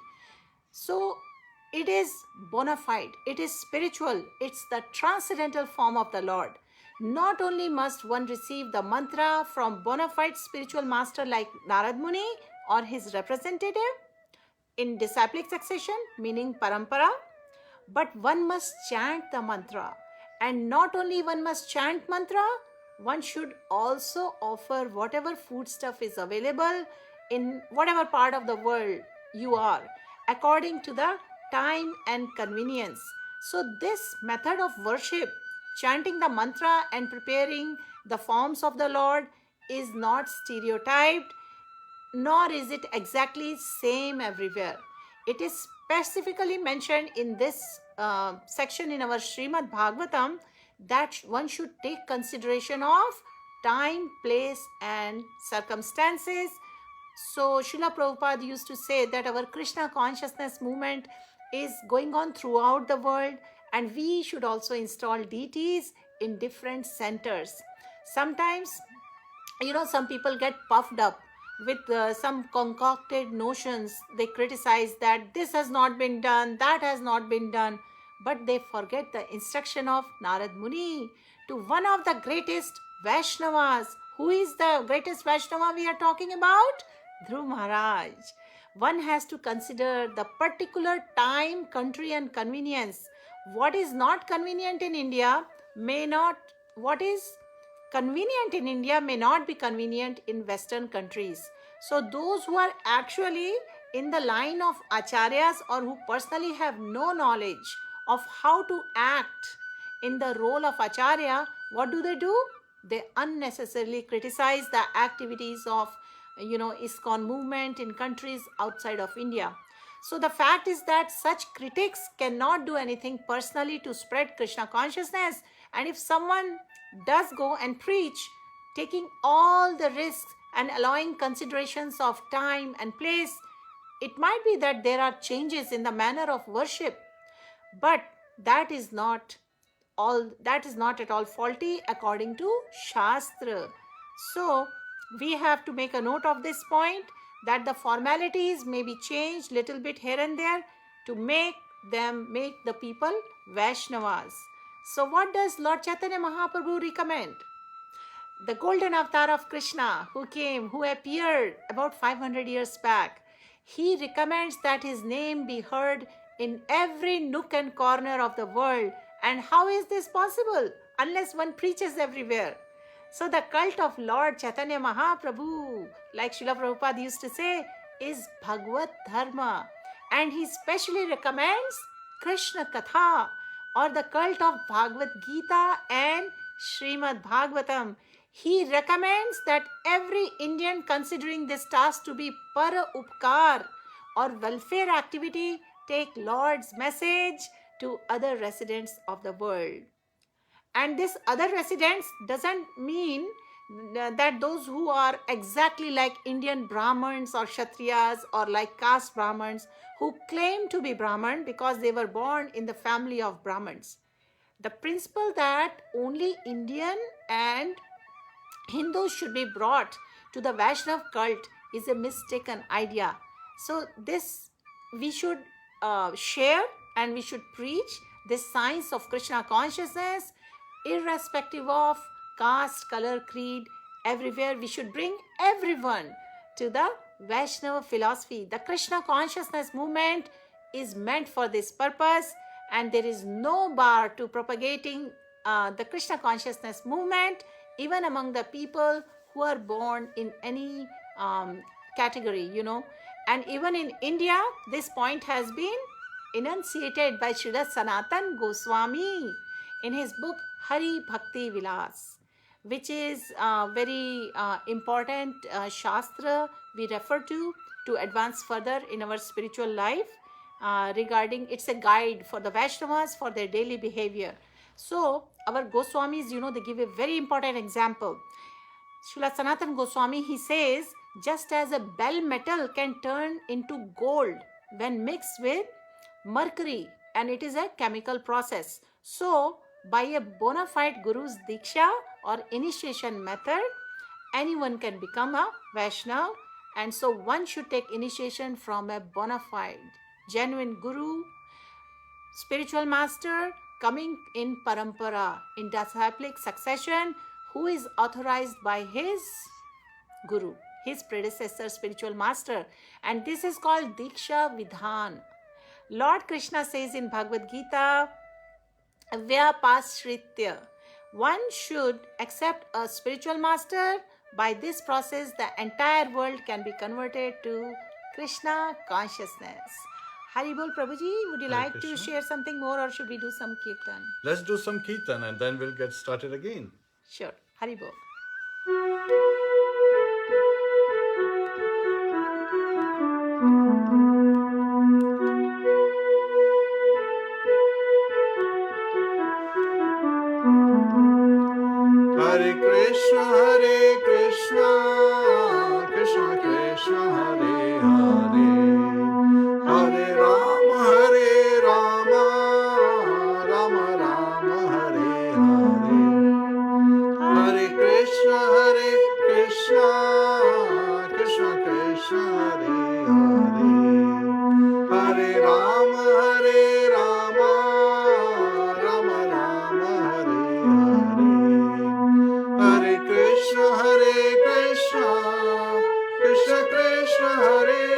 so it is bona fide, it is spiritual, it's the transcendental form of the Lord. Not only must one receive the mantra from bona fide spiritual master like Narad Muni or his representative in disciplic succession, meaning parampara, but one must chant the mantra. And not only one must chant mantra, one should also offer whatever foodstuff is available in whatever part of the world you are, according to the time and convenience. So this method of worship, chanting the mantra and preparing the forms of the Lord, is not stereotyped, nor is it exactly same everywhere. It is specifically mentioned in this section in our Srimad Bhagavatam that one should take consideration of time, place and circumstances. So Srila Prabhupada used to say that our Krishna consciousness movement is going on throughout the world, and we should also install deities in different centers. Sometimes, some people get puffed up with some concocted notions. They criticize that this has not been done, that has not been done, but they forget the instruction of Narad Muni to one of the greatest Vaishnavas. Who is the greatest Vaishnava we are talking about? Dhruv Maharaj. One has to consider the particular time, country and convenience. What is not convenient in India what is convenient in India may not be convenient in Western countries. So those who are actually in the line of acharyas or who personally have no knowledge of how to act in the role of acharya, what do? They unnecessarily criticize the activities of ISKCON movement in countries outside of India. So the fact is that such critics cannot do anything personally to spread Krishna consciousness. And if someone does go and preach, taking all the risks and allowing considerations of time and place, it might be that there are changes in the manner of worship, but that is not at all faulty according to Shastra. So we have to make a note of this point, that the formalities may be changed little bit here and there to make the people Vaishnavas. So what does Lord Chaitanya Mahaprabhu recommend? The golden avatar of Krishna who appeared about 500 years back, he recommends that his name be heard in every nook and corner of the world. And how is this possible unless one preaches everywhere? So the cult of Lord Chaitanya Mahaprabhu, like Srila Prabhupada used to say, is Bhagavad Dharma. And he specially recommends Krishna Katha, or the cult of Bhagavad Gita and Srimad Bhagavatam. He recommends that every Indian considering this task to be para upkar or welfare activity take Lord's message to other residents of the world. And this other residents doesn't mean that those who are exactly like Indian Brahmins or Kshatriyas or like caste Brahmins who claim to be Brahman because they were born in the family of Brahmins. The principle that only Indian and Hindus should be brought to the Vaishnav cult is a mistaken idea. So this we should share and we should preach this science of Krishna consciousness irrespective of caste, color, creed, everywhere. We should bring everyone to the Vaishnava philosophy. The Krishna consciousness movement is meant for this purpose, and there is no bar to propagating the Krishna consciousness movement even among the people who are born in any category, And even in India, this point has been enunciated by Srila Sanatan Goswami in his book Hari Bhakti Vilas, which is very important Shastra we refer to advance further in our spiritual life regarding, it's a guide for the Vaishnavas for their daily behavior. So our Goswamis, they give a very important example. Srila Sanatan Goswami, he says, just as a bell metal can turn into gold when mixed with mercury, and it is a chemical process. So by a bona fide Guru's Diksha or initiation method, anyone can become a Vaishnav. And so one should take initiation from a bona fide, genuine Guru, spiritual master coming in parampara, in disciplic succession, who is authorized by his Guru, his predecessor, spiritual master. And this is called Diksha Vidhan. Lord Krishna says in Bhagavad Gita, Vyapasritya, one should accept a spiritual master. By this process, the entire world can be converted to Krishna consciousness. Hari Bol Prabhuji, would you like to share something more, or should we do some kirtan? Let's do some kirtan and then we'll get started again. Sure. Hari Bol. Hare Krishna, Krishna Krishna, Hare Hare, Hare Rama, Rama Rama, Hare Hare, Hare Krishna, Krishna Krishna, Hare Hare, Hare Rama, Rama Rama, Hare Hare, Hare Krishna, Krishna Krishna, Hare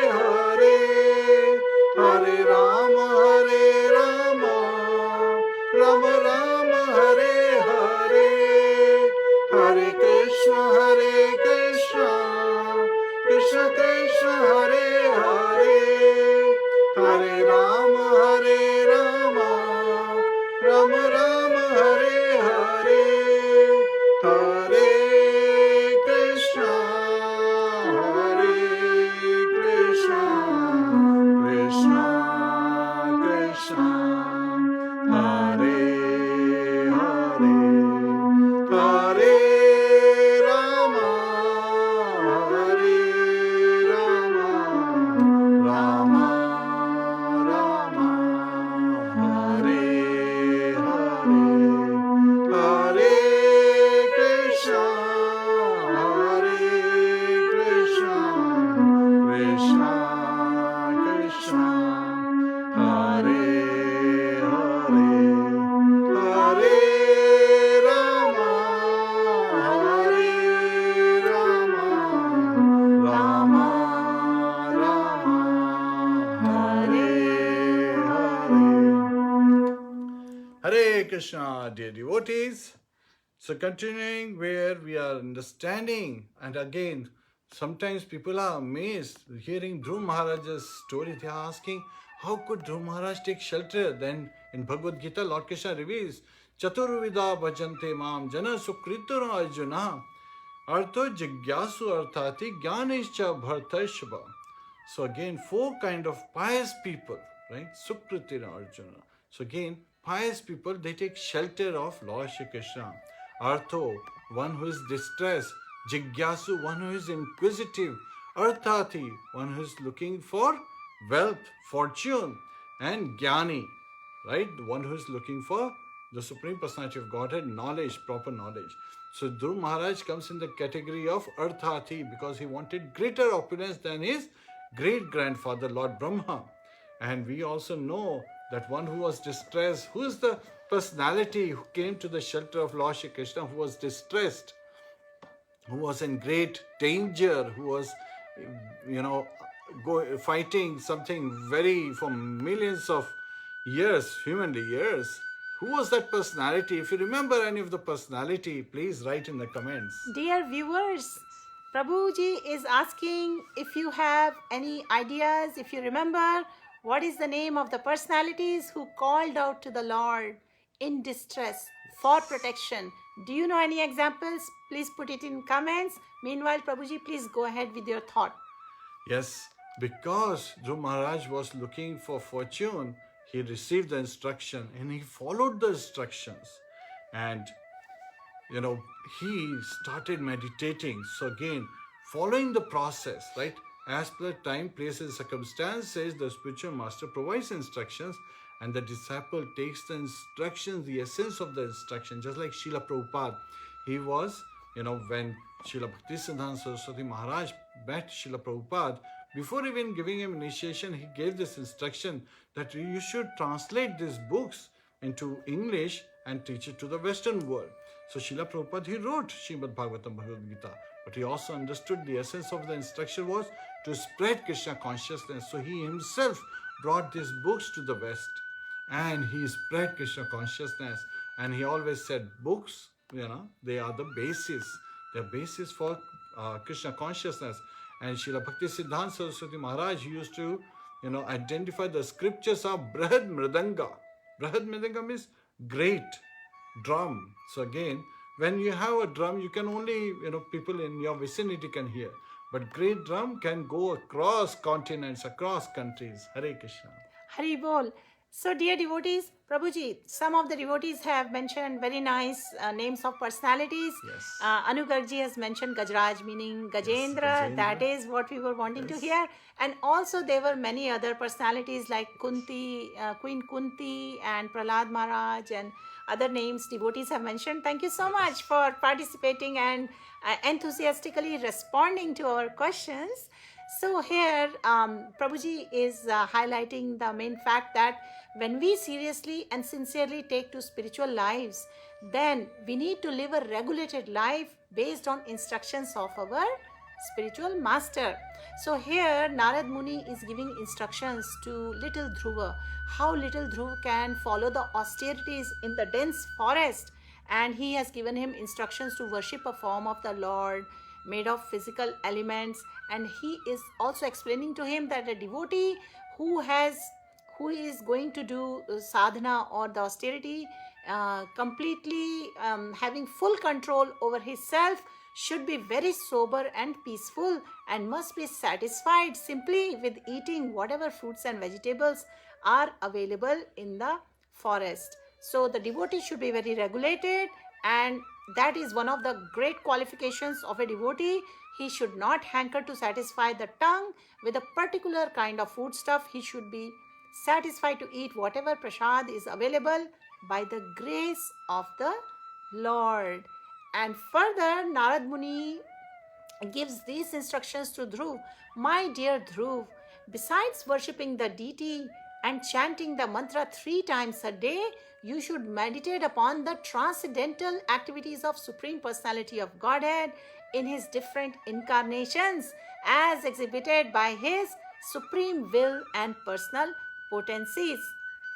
Hare, Hare Rama, Rama Rama, Hare Hare, Hare Krishna, Krishna Krishna, Hare Hare, Hare Rama, Rama Rama, Hare Hare, Hare Krishna, Krishna Krishna, Hare Hare, Hare Rama, Rama Rama, Hare Hare, Hare Krishna, Krishna Krishna, Hare Hare, Hare Rama, Rama Rama, Hare Hare. Hare Krishna, dear devotees. So continuing where we are understanding, and again, sometimes people are amazed hearing Dhruv Maharaj's story. They are asking, how could Dhruv Maharaj take shelter? Then in Bhagavad Gita, Lord Krishna reveals, Chaturvida bhajante mam jana sukritura arjuna. Artho jigyasu arthati jnanischa bhartashva. So again, four kind of pious people, right? Sukriti and Arjuna. So again, pious people, they take shelter of Lord Shri Krishna. Artho, one who is distressed. Jigyasu, one who is inquisitive. Arthati, one who is looking for wealth, fortune. And Jnani, right? The one who is looking for the Supreme Personality of Godhead, knowledge, proper knowledge. So Dhruv Maharaj comes in the category of Arthati because he wanted greater opulence than his great-grandfather, Lord Brahma. And we also know that one who was distressed, who is the personality who came to the shelter of Lord Shri Krishna, who was distressed, who was in great danger, who was, fighting something very for millions of years, humanly years. Who was that personality? If you remember any of the personality, please write in the comments. Dear viewers, Prabhuji is asking if you have any ideas, if you remember, what is the name of the personalities who called out to the Lord in distress for protection? Do you know any examples? Please put it in comments. Meanwhile, Prabhuji, please go ahead with your thought. Yes, because Dhruv Maharaj was looking for fortune, he received the instruction and he followed the instructions. And he started meditating. So again, following the process, right? As per time, place, and circumstances, the spiritual master provides instructions and the disciple takes the instructions, the essence of the instruction, just like Srila Prabhupada. He was, when Srila Bhaktisiddhanta Saraswati Maharaj met Srila Prabhupada, before even giving him initiation, he gave this instruction that you should translate these books into English and teach it to the Western world. So Srila Prabhupada, he wrote Srimad Bhagavatam Bhagavad Gita, but he also understood the essence of the instruction was to spread Krishna consciousness. So he himself brought these books to the West and he spread Krishna consciousness. And he always said books, they are the basis. They're basis for Krishna consciousness. And Srila Bhaktisiddhanta Saraswati Maharaj used to, identify the scriptures of Brahad Mridanga. Brahad Mridanga means great drum. So again, when you have a drum, you can only, people in your vicinity can hear. But great drum can go across continents, across countries. Hare Krishna. Hari Bol. So, dear devotees, Prabhuji, some of the devotees have mentioned very nice names of personalities. Yes. Anugarji has mentioned Gajraj, meaning Gajendra. Gajendra. That is what we were wanting to hear. And also there were many other personalities like Kunti, Queen Kunti and Prahlad Maharaj and other names devotees have mentioned. Thank you so much for participating and enthusiastically responding to our questions. So here, Prabhuji is highlighting the main fact that when we seriously and sincerely take to spiritual lives, then we need to live a regulated life based on instructions of our spiritual master. So here, Narad Muni is giving instructions to little Dhruva, how little Dhruva can follow the austerities in the dense forest. And he has given him instructions to worship a form of the Lord made of physical elements. And he is also explaining to him that a devotee who is going to do sadhana or the austerity completely having full control over his self should be very sober and peaceful and must be satisfied simply with eating whatever fruits and vegetables are available in the forest. So the devotee should be very regulated, and that is one of the great qualifications of a devotee. He should not hanker to satisfy the tongue with a particular kind of food stuff. He should be satisfied to eat whatever prasad is available by the grace of the Lord. And further, Narad Muni gives these instructions to Dhruv. My dear Dhruv, besides worshipping the deity and chanting the mantra 3 times a day, you should meditate upon the transcendental activities of Supreme Personality of Godhead in his different incarnations as exhibited by his supreme will and personal potencies.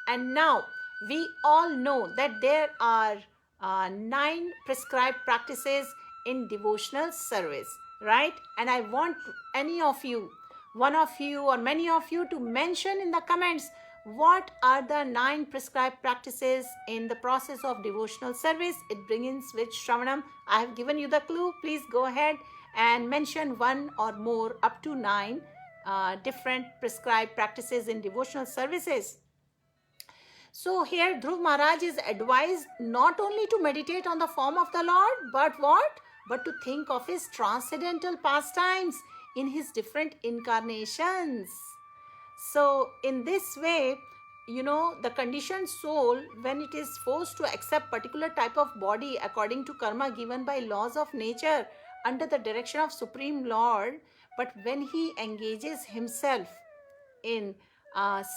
And now we all know that there are 9 prescribed practices in devotional service, right? And I want any of you, one of you or many of you, to mention in the comments What are the 9 prescribed practices in the process of devotional service? It begins with Shravanam. I have given you the clue. Please go ahead and mention one or more up to 9 different prescribed practices in devotional services. So here Dhruv Maharaj is advised not only to meditate on the form of the Lord, but what? But to think of his transcendental pastimes in his different incarnations. So in this way, the conditioned soul, when it is forced to accept particular type of body according to karma given by laws of nature under the direction of Supreme Lord, but when he engages himself in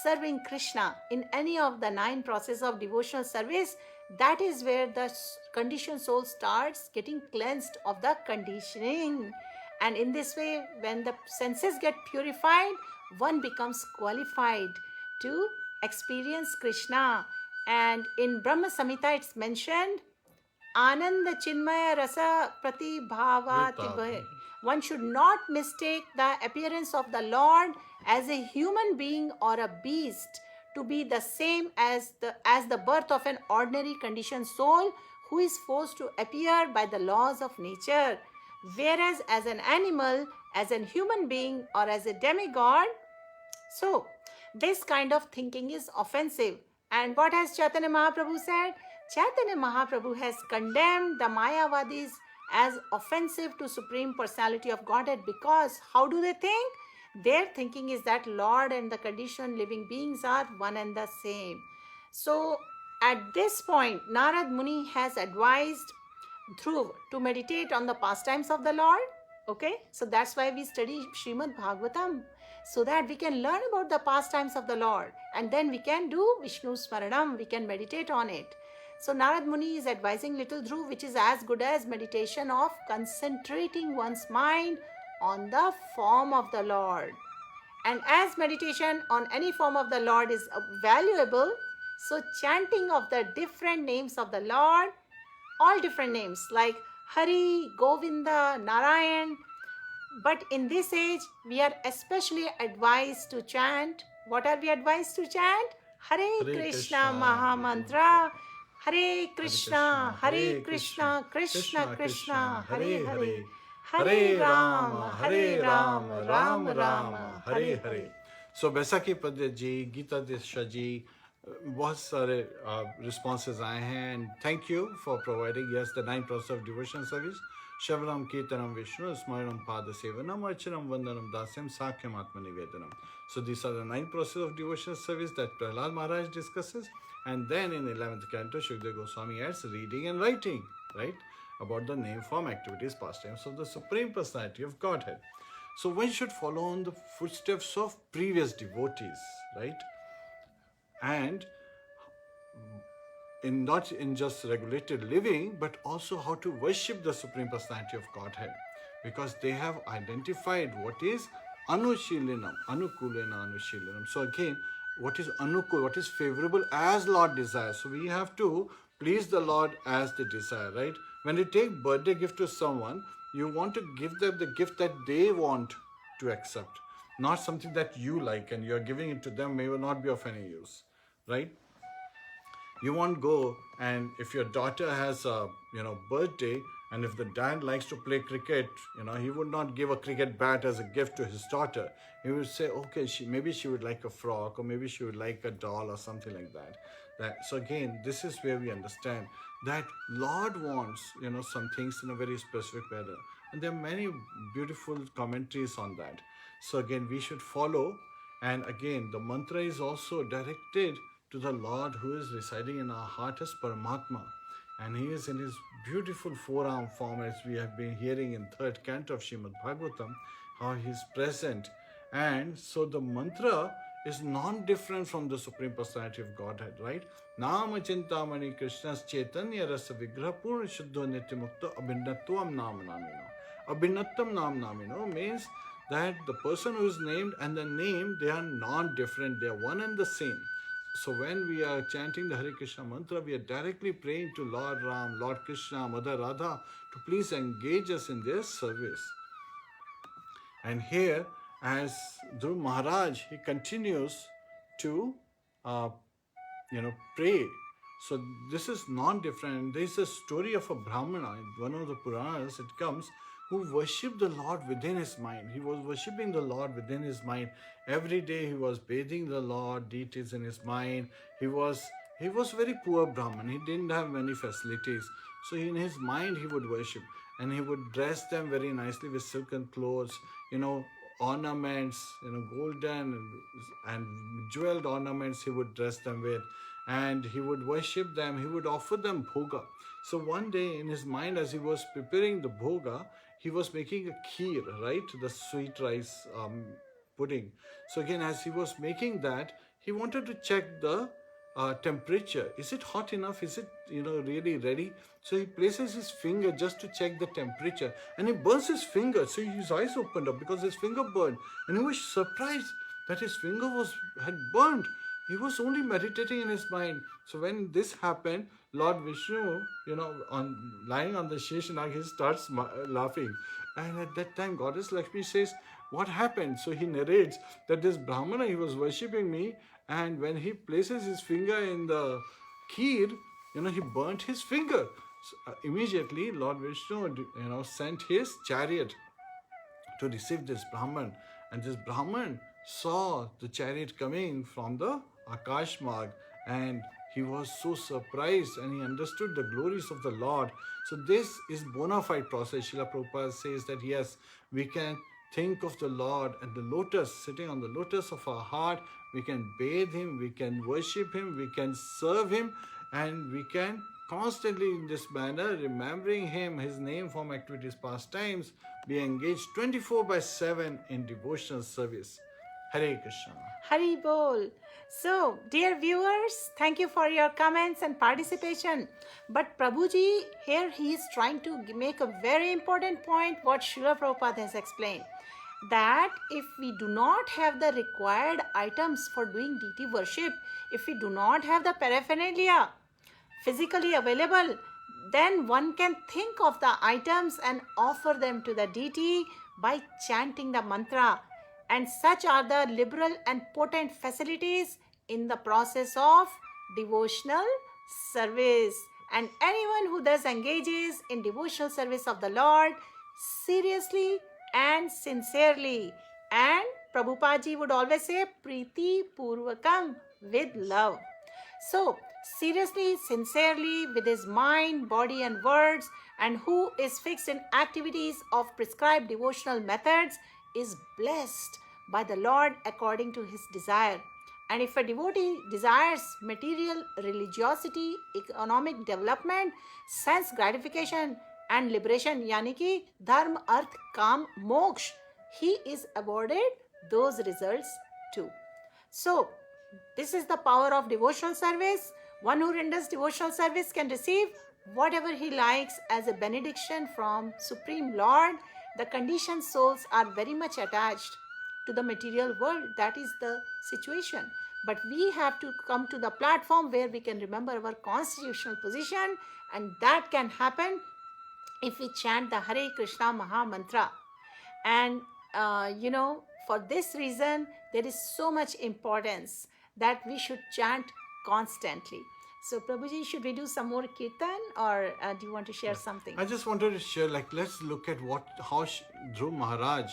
serving Krishna in any of the 9 processes of devotional service, that is where the conditioned soul starts getting cleansed of the conditioning. And in this way, when the senses get purified, one becomes qualified to experience Krishna. And in Brahma Samhita, it's mentioned, Ananda Chinmaya Rasa Pratibhavati. One should not mistake the appearance of the Lord as a human being or a beast to be the same as the birth of an ordinary conditioned soul who is forced to appear by the laws of nature. Whereas as an animal, as a human being, or as a demigod, so this kind of thinking is offensive. And what has Chaitanya Mahaprabhu said? Chaitanya Mahaprabhu has condemned the Mayavadis as offensive to Supreme Personality of Godhead, because how do they think? Their thinking is that Lord and the conditioned living beings are one and the same. So at this point, Narad Muni has advised Dhruv to meditate on the pastimes of the Lord. Okay, so that's why we study Srimad Bhagavatam, so that we can learn about the pastimes of the Lord, and then we can do Vishnu Smaranam, we can meditate on it. So Narad Muni is advising little Dhruv, which is as good as meditation of concentrating one's mind on the form of the Lord. And as meditation on any form of the Lord is valuable, so chanting of the different names of the Lord, all different names like Hari, Govinda, Narayan. But in this age, we are especially advised to chant. What are we advised to chant? Hare Krishna Mahamantra. Hare Krishna, Hare Krishna, Krishna Krishna, Hare Hare. Hare Rama, Ram Rama, Hare Hare. So Baisakhi Pandit ji, Geeta Desha ji, बहुत सारे responses आए हैं, and thank you for providing. Yes, the 9 process of devotion service: Shravanam, Kirtanam, Vishnu, Smaranam, Pada Sevanam, Archanam, Vandanam, Dasyam, Sakyam, Atma Nivedanam. So these are the 9 processes of devotion service that Prahlad Maharaj discusses. And then in 11th canto, Shukdev Goswami adds reading and writing, right, about the name, form, activities, pastimes of the Supreme Personality of Godhead. So one should follow on the footsteps of previous devotees, right? And not in just regulated living, but also how to worship the Supreme Personality of Godhead, because they have identified what is Anushilinam, Anukulena Anushilinam. So again, what is Anukul, what is favorable as Lord desires. So we have to please the Lord as they desire, right? When you take birthday gift to someone, you want to give them the gift that they want to accept, not something that you like and you're giving it to them may not be of any use, right? You won't go, and if your daughter has a birthday, and if the dad likes to play cricket, he would not give a cricket bat as a gift to his daughter. He would say, okay, maybe she would like a frock, or maybe she would like a doll or something like that. So again, this is where we understand that Lord wants some things in a very specific manner, and there are many beautiful commentaries on that. So again, we should follow, and again, the mantra is also directed to the Lord who is residing in our heart as Paramatma. And he is in his beautiful four-arm form, as we have been hearing in 3rd canto of Srimad Bhagavatam, how he is present. And so the mantra is non-different from the Supreme Personality of Godhead, right? Nama Chintamani Krishna's Chaitanya Rasa Vigraha Purna Shuddha Nityamukta Abhinatvam Nam Namino. Abhinatvam Nam Namino means that the person who is named and the name, they are non-different, they are one and the same. So when we are chanting the Hare Krishna mantra, we are directly praying to Lord Ram, Lord Krishna, Mother Radha to please engage us in their service. And here, as Dhruv Maharaj, he continues to uh, pray. So this is not different. There is a story of a Brahmana in one of the Puranas. It comes who worshipped the Lord within his mind. He was worshipping the Lord within his mind. Every day he was bathing the Lord, deities in his mind. He was very poor Brahman. He didn't have many facilities. So in his mind he would worship, and he would dress them very nicely with silken clothes, ornaments, golden and jeweled ornaments he would dress them with, and he would worship them. He would offer them bhoga. So one day in his mind, as he was preparing the bhoga, he was making a kheer, right? The sweet rice pudding. So again, as he was making that, he wanted to check the temperature. Is it hot enough? Is it really ready? So he places his finger just to check the temperature, and he burns his finger. So his eyes opened up because his finger burned, and he was surprised that his finger had burned. He was only meditating in his mind. So when this happened, Lord Vishnu, on lying on the Sheshanag, he starts laughing. And at that time, Goddess Lakshmi says, "What happened?" So he narrates that this Brahmana, he was worshipping me, and when he places his finger in the kheer, he burnt his finger. So, immediately, Lord Vishnu, sent his chariot to receive this Brahman. And this Brahman saw the chariot coming from the Akash Marg, and he was so surprised, and he understood the glories of the Lord. So this is bona fide process. Srila Prabhupada says that yes, we can think of the Lord and the lotus, sitting on the lotus of our heart. We can bathe him, we can worship him, we can serve him, and we can constantly in this manner, remembering him, his name, form, activities, pastimes, be engaged 24/7 in devotional service. Hare Krishna. Hari Bol. So, dear viewers, thank you for your comments and participation. But Prabhuji, here he is trying to make a very important point, what Srila Prabhupada has explained. That if we do not have the required items for doing deity worship, if we do not have the paraphernalia physically available, then one can think of the items and offer them to the deity by chanting the mantra. And such are the liberal and potent facilities in the process of devotional service. And anyone who thus engages in devotional service of the Lord seriously and sincerely, and Prabhupada ji would always say Preeti Purvakam, with love. So, seriously, sincerely, with his mind, body, and words, and who is fixed in activities of prescribed devotional methods, is blessed by the Lord according to his desire. And if a devotee desires material religiosity, economic development, sense gratification, and liberation, yani ki dharma, arth, kam, moksha, he is awarded those results too. So, this is the power of devotional service. One who renders devotional service can receive whatever he likes as a benediction from Supreme Lord. The conditioned souls are very much attached to the material world. That is the situation. But we have to come to the platform where we can remember our constitutional position, and that can happen if we chant the Hare Krishna Maha Mantra. And for this reason, there is so much importance that we should chant constantly. So, Prabhuji, should we do some more kirtan, or do you want to share something? I just wanted to share, let's look at how Dhruv Maharaj,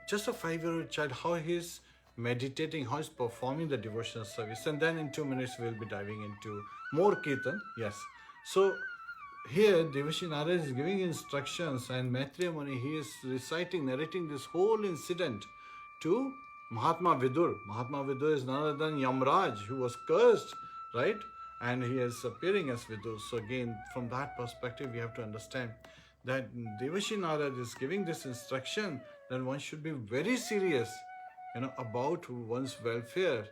just a 5-year-old child, how he's meditating, how he's performing the devotional service. And then in 2 minutes, we'll be diving into more kirtan. Yes. So, here, Devashi Narada is giving instructions, and Maitreya Muni, he is narrating this whole incident to Mahatma Vidur. Mahatma Vidur is none other than Yamraj, who was cursed, right? And he is appearing as Vidur. So again, from that perspective, we have to understand that Devashi Narada is giving this instruction that one should be very serious, about one's welfare,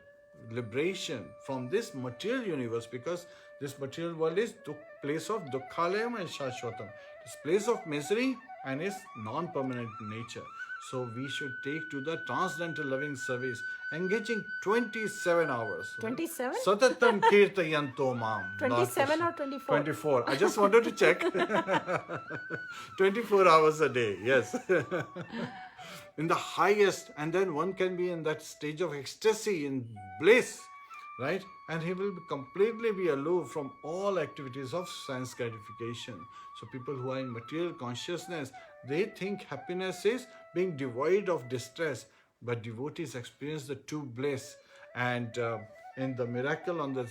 liberation from this material universe, because this material world is the place of dukkhalayam and shashwatam. This place of misery and is non-permanent nature. So we should take to the transcendental loving service, engaging 27 hours. 27? Satatam kirtayanto mam. 27 or 24? 24. I just wanted to check. 24 hours a day, yes. In the highest, and then one can be in that stage of ecstasy, in bliss, right? And he will completely be aloof from all activities of sense gratification. So people who are in material consciousness, they think happiness is being devoid of distress, but devotees experience the true bliss. And in the miracle on the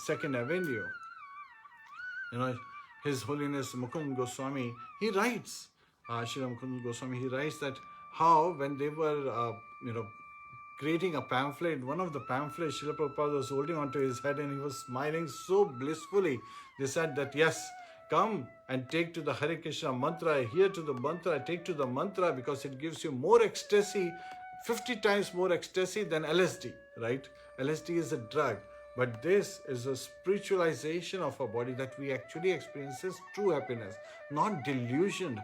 Second Avenue, you know, His Holiness Mukund Goswami, he writes, Srila Mukund Goswami, he writes that how when they were, creating a pamphlet, one of the pamphlets, Srila Prabhupada was holding onto his head and he was smiling so blissfully. They said that, yes, come and take to the Hare Krishna mantra, adhere to the mantra, take to the mantra because it gives you more ecstasy, 50 times more ecstasy than LSD, right? LSD is a drug, but this is a spiritualization of our body that we actually experiences true happiness, not delusion,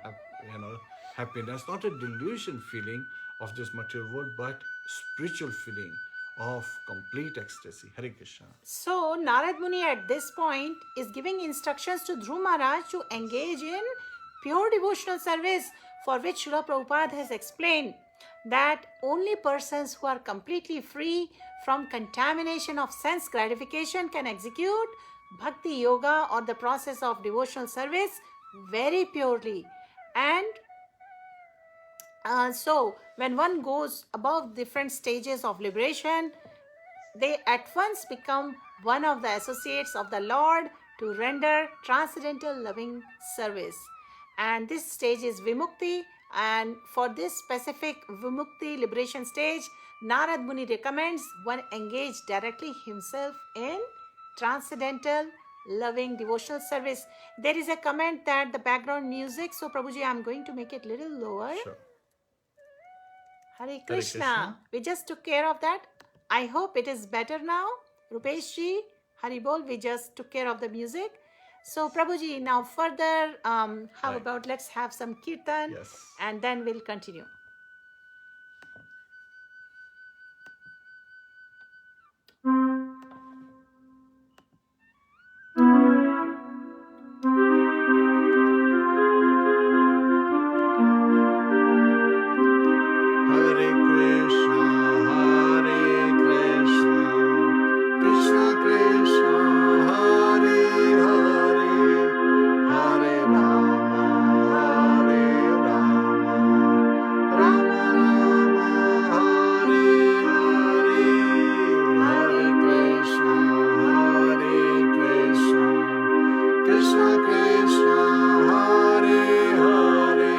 happiness, not a delusion feeling of this material world, but spiritual feeling of complete ecstasy. Hare Krishna. So Narad Muni at this point is giving instructions to Dhruv Maharaj to engage in pure devotional service, for which Srila Prabhupada has explained that only persons who are completely free from contamination of sense gratification can execute bhakti yoga or the process of devotional service very purely. And so when one goes above different stages of liberation, they at once become one of the associates of the Lord to render transcendental loving service. And this stage is Vimukti, and for this specific Vimukti liberation stage, Narad Muni recommends one engage directly himself in transcendental loving devotional service. There is a comment that the background music, so Prabhuji, I'm going to make it a little lower. Sure. Hare Krishna. We just took care of that. I hope it is better now. Rupesh ji, Hari Bol, we just took care of the music. So Prabhuji, now further, how Right. about let's have some kirtan, Yes. and then we'll continue. Hare Krishna, Krishna Krishna, Hare Hare, Hare Rama, Rama Rama, Hare Hare, Hare Krishna, Krishna Krishna, Hare Hare,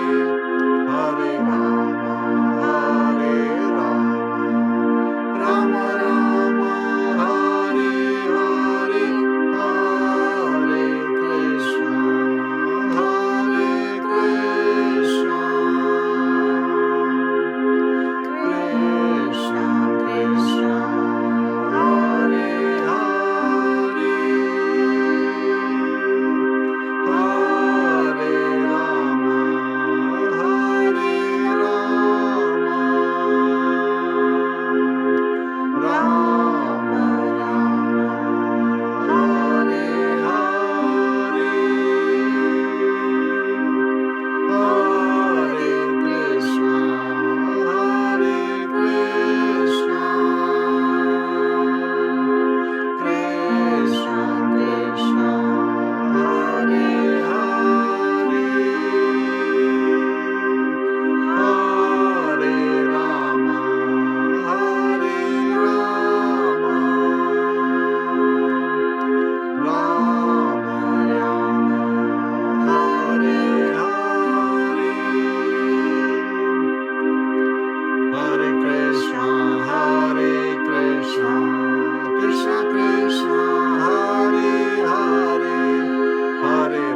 Hare Rama, Rama Rama, Hare Hare, Hare Krishna, Krishna Krishna, Hare Hare, Hare Rama, Rama Rama, Hare Hare, Hare Krishna, Krishna Krishna, Hare Hare, Hare Rama, Rama Rama, Hare Hare, Hare Krishna, Krishna Krishna, Hare Hare, Hare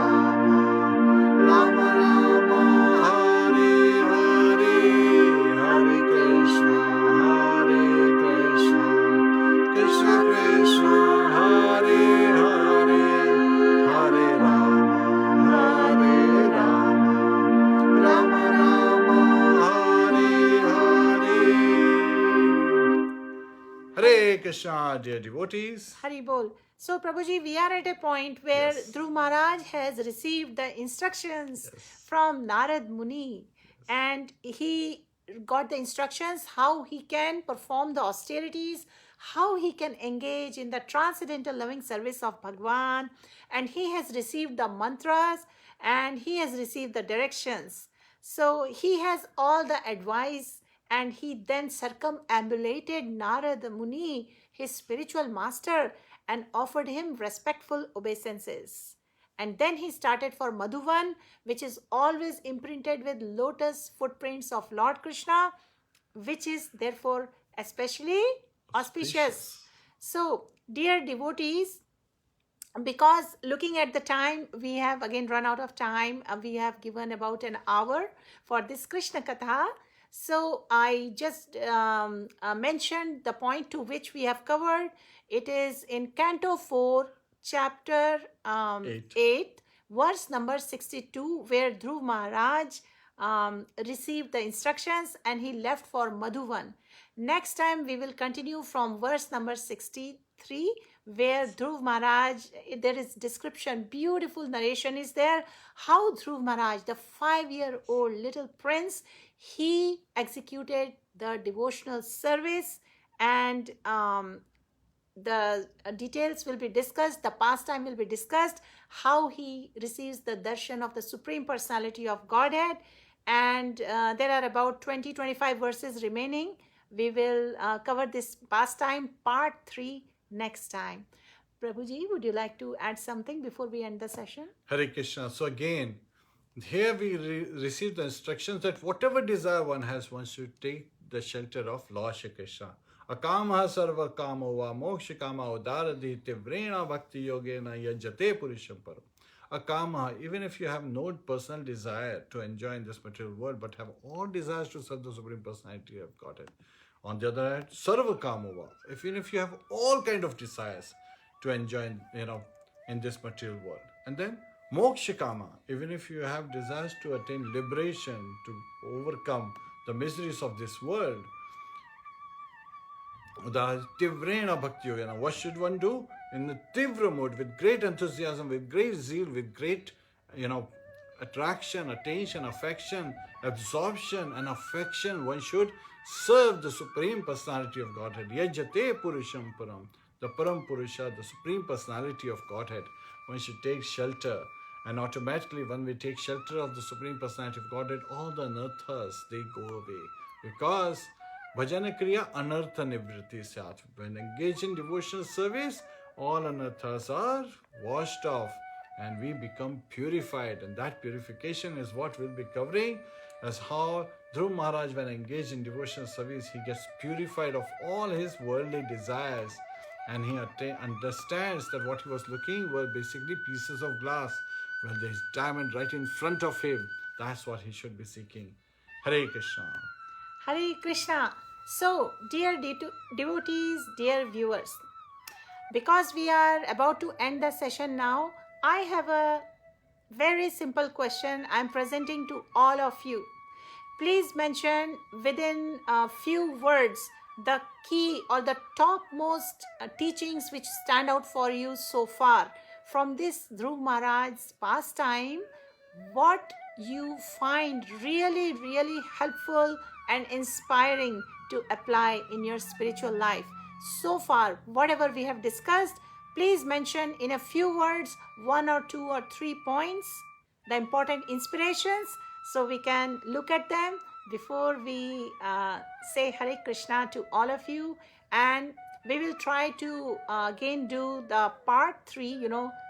Rama, Rama Rama, Hare Hare, Hare Krishna, Krishna Krishna, Hare Hare, Hare Rama, Rama Rama, Hare Hare. Hare Krishna, dear devotees. Hari Bol. So Prabhuji, we are at a point where Yes. Dhruv Maharaj has received the instructions Yes. from Narad Muni, and he got the instructions how he can perform the austerities, how he can engage in the transcendental loving service of Bhagwan, and he has received the mantras and he has received the directions. So he has all the advice, and he then circumambulated Narada Muni, his spiritual master, and offered him respectful obeisances. And then he started for Madhuvan, which is always imprinted with lotus footprints of Lord Krishna, which is therefore especially auspicious. So, dear devotees, because looking at the time, we have again run out of time. We have given about an hour for this Krishna Katha. So I just mentioned the point to which we have covered. It is in Canto 4, chapter 8, verse number 62, where Dhruv Maharaj received the instructions and he left for Madhuvan. Next time we will continue from verse number 63, where Dhruv Maharaj, there is description, beautiful narration is there, how Dhruv Maharaj, the 5-year-old little prince, he executed the devotional service, and the details will be discussed, the pastime will be discussed, how he receives the darshan of the Supreme Personality of Godhead, and there are about 20-25 verses remaining. We will cover this pastime part 3 next time. Prabhuji, would you like to add something before we end the session? Hare Krishna. So again, here we receive the instructions that whatever desire one has, one should take the shelter of Lord Shri Krishna. Akamaha sarva kamo va moksha kama udaradi tivrena bhakti yogena yajate purusham param. Akamaha, even if you have no personal desire to enjoy in this material world, but have all desires to serve the Supreme Personality of Godhead. On the other hand, sarva kamova, even if you have all kind of desires to enjoy, in this material world. And then moksha kama, even if you have desires to attain liberation, to overcome the miseries of this world. The tivrena bhakti yogena, what should one do? In the tivra mode, with great enthusiasm, with great zeal, with great, attraction, attention, affection, absorption and affection, one should serve the Supreme Personality of Godhead. Yajate Purusham Param, the Param Purusha, the Supreme Personality of Godhead. One should take shelter, and automatically when we take shelter of the Supreme Personality of Godhead, all the anarthas, they go away. Because Bhajana Kriya Anartha Nivriti Syat. When engaged in devotional service, all anarthas are washed off and we become purified. And that purification is what we'll be covering, as how Dhruv Maharaj, when engaged in devotional service, he gets purified of all his worldly desires, and he understands that what he was looking were basically pieces of glass. Well, there's diamond right in front of him. That's what he should be seeking. Hare Krishna. Hare Krishna. So, dear devotees, dear viewers, because we are about to end the session now, I have a very simple question I'm presenting to all of you. Please mention within a few words the key or the topmost teachings which stand out for you so far from this Dhruv Maharaj's pastime. What you find really, really helpful and inspiring to apply in your spiritual life. So far, whatever we have discussed, please mention in a few words 1 or 2 or 3 points, the important inspirations, so we can look at them before we say Hare Krishna to all of you. And we will try to again do the part 3,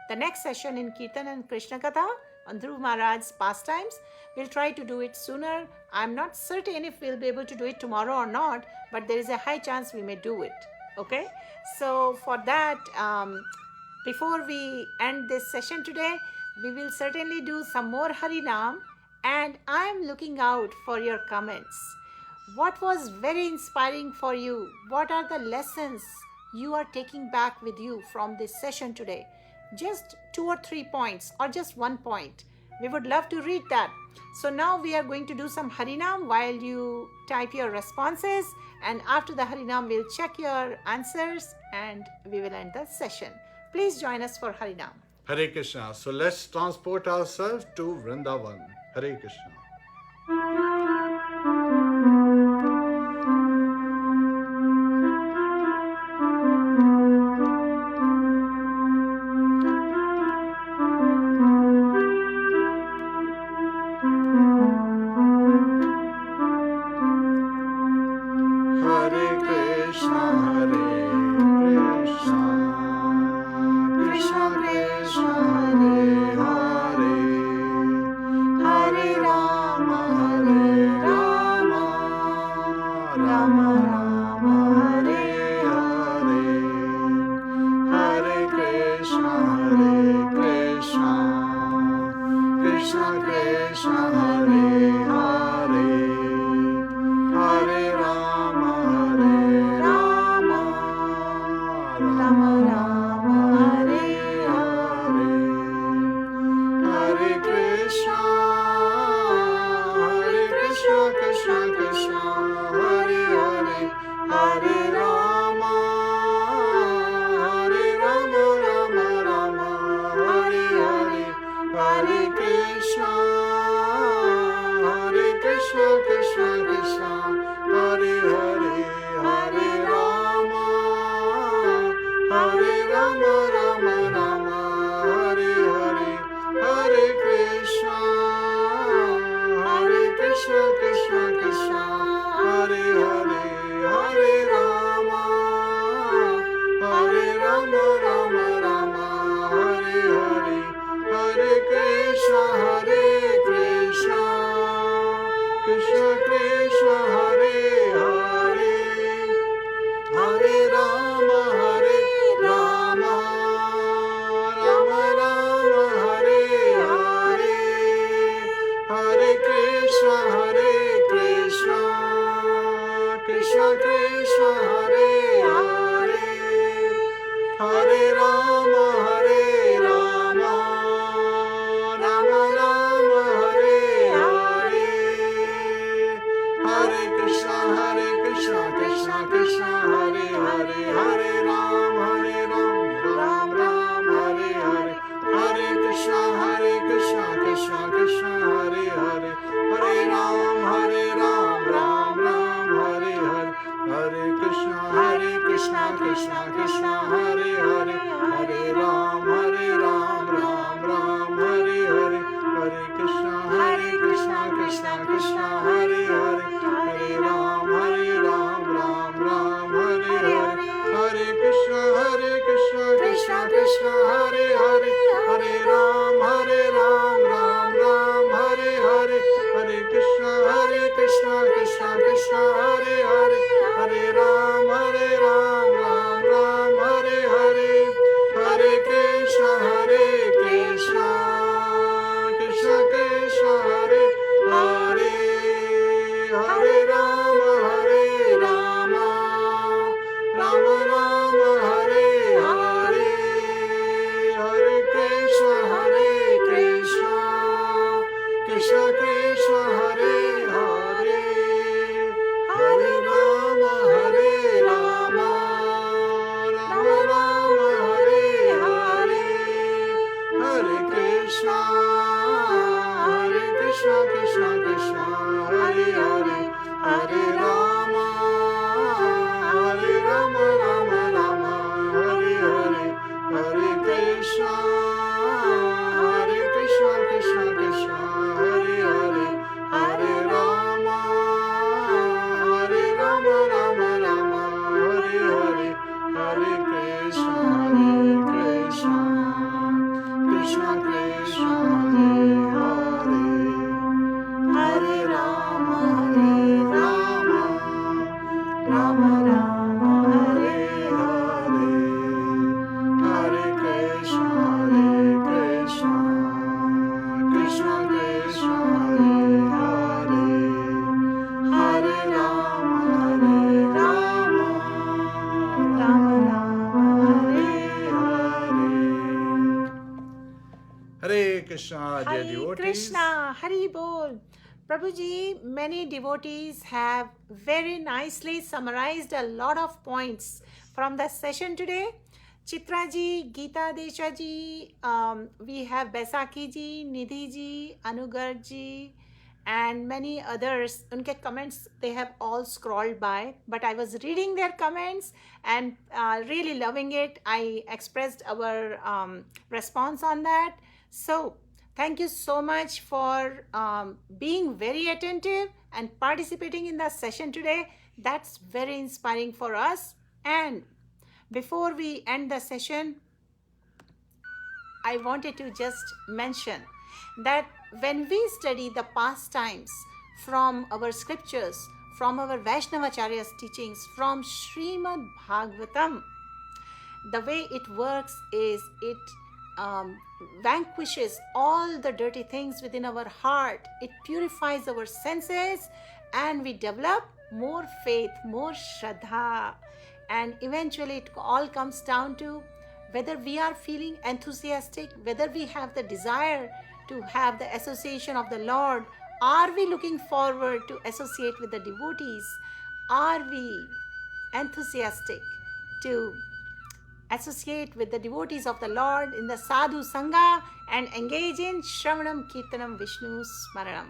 the next session in Kirtan and Krishna Katha on Dhruv Maharaj's pastimes. We'll try to do it sooner. I'm not certain if we'll be able to do it tomorrow or not, but there is a high chance we may do it. Okay? So for that, before we end this session today, we will certainly do some more Harinam, and I'm looking out for your comments. What was very inspiring for you? What are the lessons you are taking back with you from this session today? Just 2 or 3 points, or just 1 point. We would love to read that. So now we are going to do some Harinam while you type your responses, and after the Harinam we'll check your answers and we will end the session. Please join us for Harinam. Hare Krishna. So let's transport ourselves to Vrindavan. Hare Krishna. Rama Rama Hare Hare, Hare Krishna, Krishna Krishna, Hare Hare, Hare Rama, Rama Rama, Hare Hare, Hare Krishna, Krishna Krishna, Hare Hare, Hare Rama, Rama Rama, Hare Hare, Hare Krishna, Krishna Krishna, Hare Hare, Hare Rama, Rama Rama, Hare Hare, Hare Krishna, Krishna Krishna, Hare Hare, Hare Rama, Rama Rama, Hare Hare, Hare Krishna, Krishna Krishna, Hare Hare, Hare Rama, Rama Rama, Hare Hare, Hare Krishna, Krishna Krishna, Hare Hare, Hare Rama, Ram Ram, Hare Hare, Hare Krishna, Krishna Krishna, Hare Hare, Hare Ram, Ram Ram, Hare Hare, Hare Krishna, Krishna Krishna, Hare Hare, Hare Ram, Ram Ram, Hare Hare, Hare Krishna, Krishna Krishna, Hare Hare, Hare Ram, Ram Ram, Hare Hare, Hare Krishna, Krishna Krishna, Hare Hare, Hare Ram, Ram Ram, Hare Hare, Hare Krishna, Krishna Krishna, Hare Hare, Hare Ram, Ram Ram, Hare Hare, Hare Krishna, Krishna Krishna, Hare Hare, Hare Rama, Rama Rama, Hare Hare, Hare Krishna, Krishna Krishna, Hare Hare, Hare Rama, Rama Rama, Hare Hare, Hare Krishna, Krishna Krishna, Hare Hare, Hare Rama, Rama Hare Hare, Hare Krishna, Krishna Krishna, Hare Hare, Hare Rama, Rama Hare Hare, Hare Krishna, Krishna Krishna, Hare Hare, Hare Rama, Rama Rama, Hare Hare, Hare Krishna, Krishna Krishna, Hare Hare, Hare Rama, Rama Rama, Hare Hare. Hare Krishna, dear Hare devotees. Krishna, Hari Bol. Prabhuji, many devotees have very nicely summarized a lot of points from the session today. Chitra ji, Geeta Desha ji, we have Baisakhi ji, Nidhi ji, Anugar ji, and many others. Unke comments, they have all scrolled by, but I was reading their comments and really loving it. I expressed our response on that. So thank you so much for being very attentive and participating in the session today. That's very inspiring for us. And before we end the session, I wanted to just mention that when we study the past times from our scriptures, from our Vaishnavacharya's teachings, from Srimad Bhagavatam, the way it works is it vanquishes all the dirty things within our heart. It purifies our senses and we develop more faith, more Shraddha. and eventually it all comes down to whether we are feeling enthusiastic, whether we have the desire to have the association of the Lord. Are we looking forward to associate with the devotees? Are we enthusiastic to associate with the devotees of the Lord in the Sadhu Sangha and engage in Shravanam, Kirtanam, Vishnu Smaranam?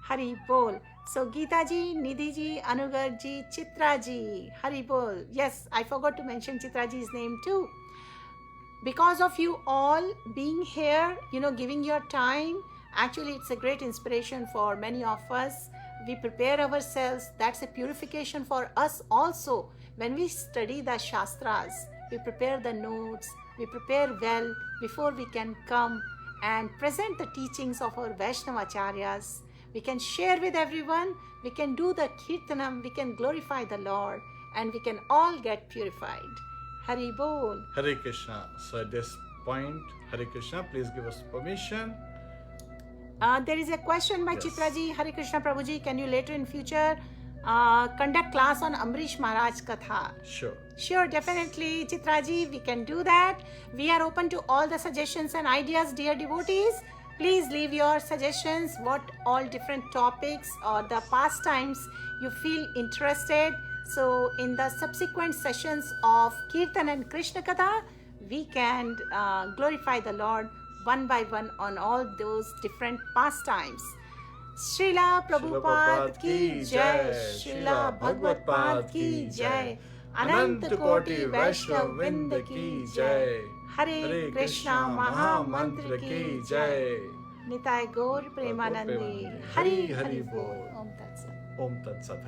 Hari Bol. So Geeta ji, Nidhi ji, Anugar ji, Chitra ji, Hari Bol. Yes, I forgot to mention Chitra ji's name too. Because of you all being here, giving your time, actually it's a great inspiration for many of us. We prepare ourselves. That's a purification for us also. When we study the Shastras, we prepare the notes, we prepare well before we can come and present the teachings of our Vaishnavacharyas. We can share with everyone, we can do the Kirtanam, we can glorify the Lord, and we can all get purified. Hari Bol. Hare Krishna. So at this point, Hare Krishna, please give us permission. There is a question by Yes. Chitra ji. Hare Krishna Prabhuji, can you later in future conduct class on Amrish Maharaj Katha? Sure. Sure, definitely, Chitra ji, we can do that. We are open to all the suggestions and ideas, dear devotees. Please leave your suggestions, what all different topics or the pastimes you feel interested. So in the subsequent sessions of Kirtan and Krishna Katha, we can glorify the Lord one by one on all those different pastimes. Srila Prabhupada ki jai, Srila Bhagavad Pad ki jai, Anant Koti Vaishnav Vrinda ki jai, Hare Krishna Maha Mantra ki jai, Nitai Gaur Premanandi, Hari Hari Bol. Om Tat Sat. Om Tat Sat.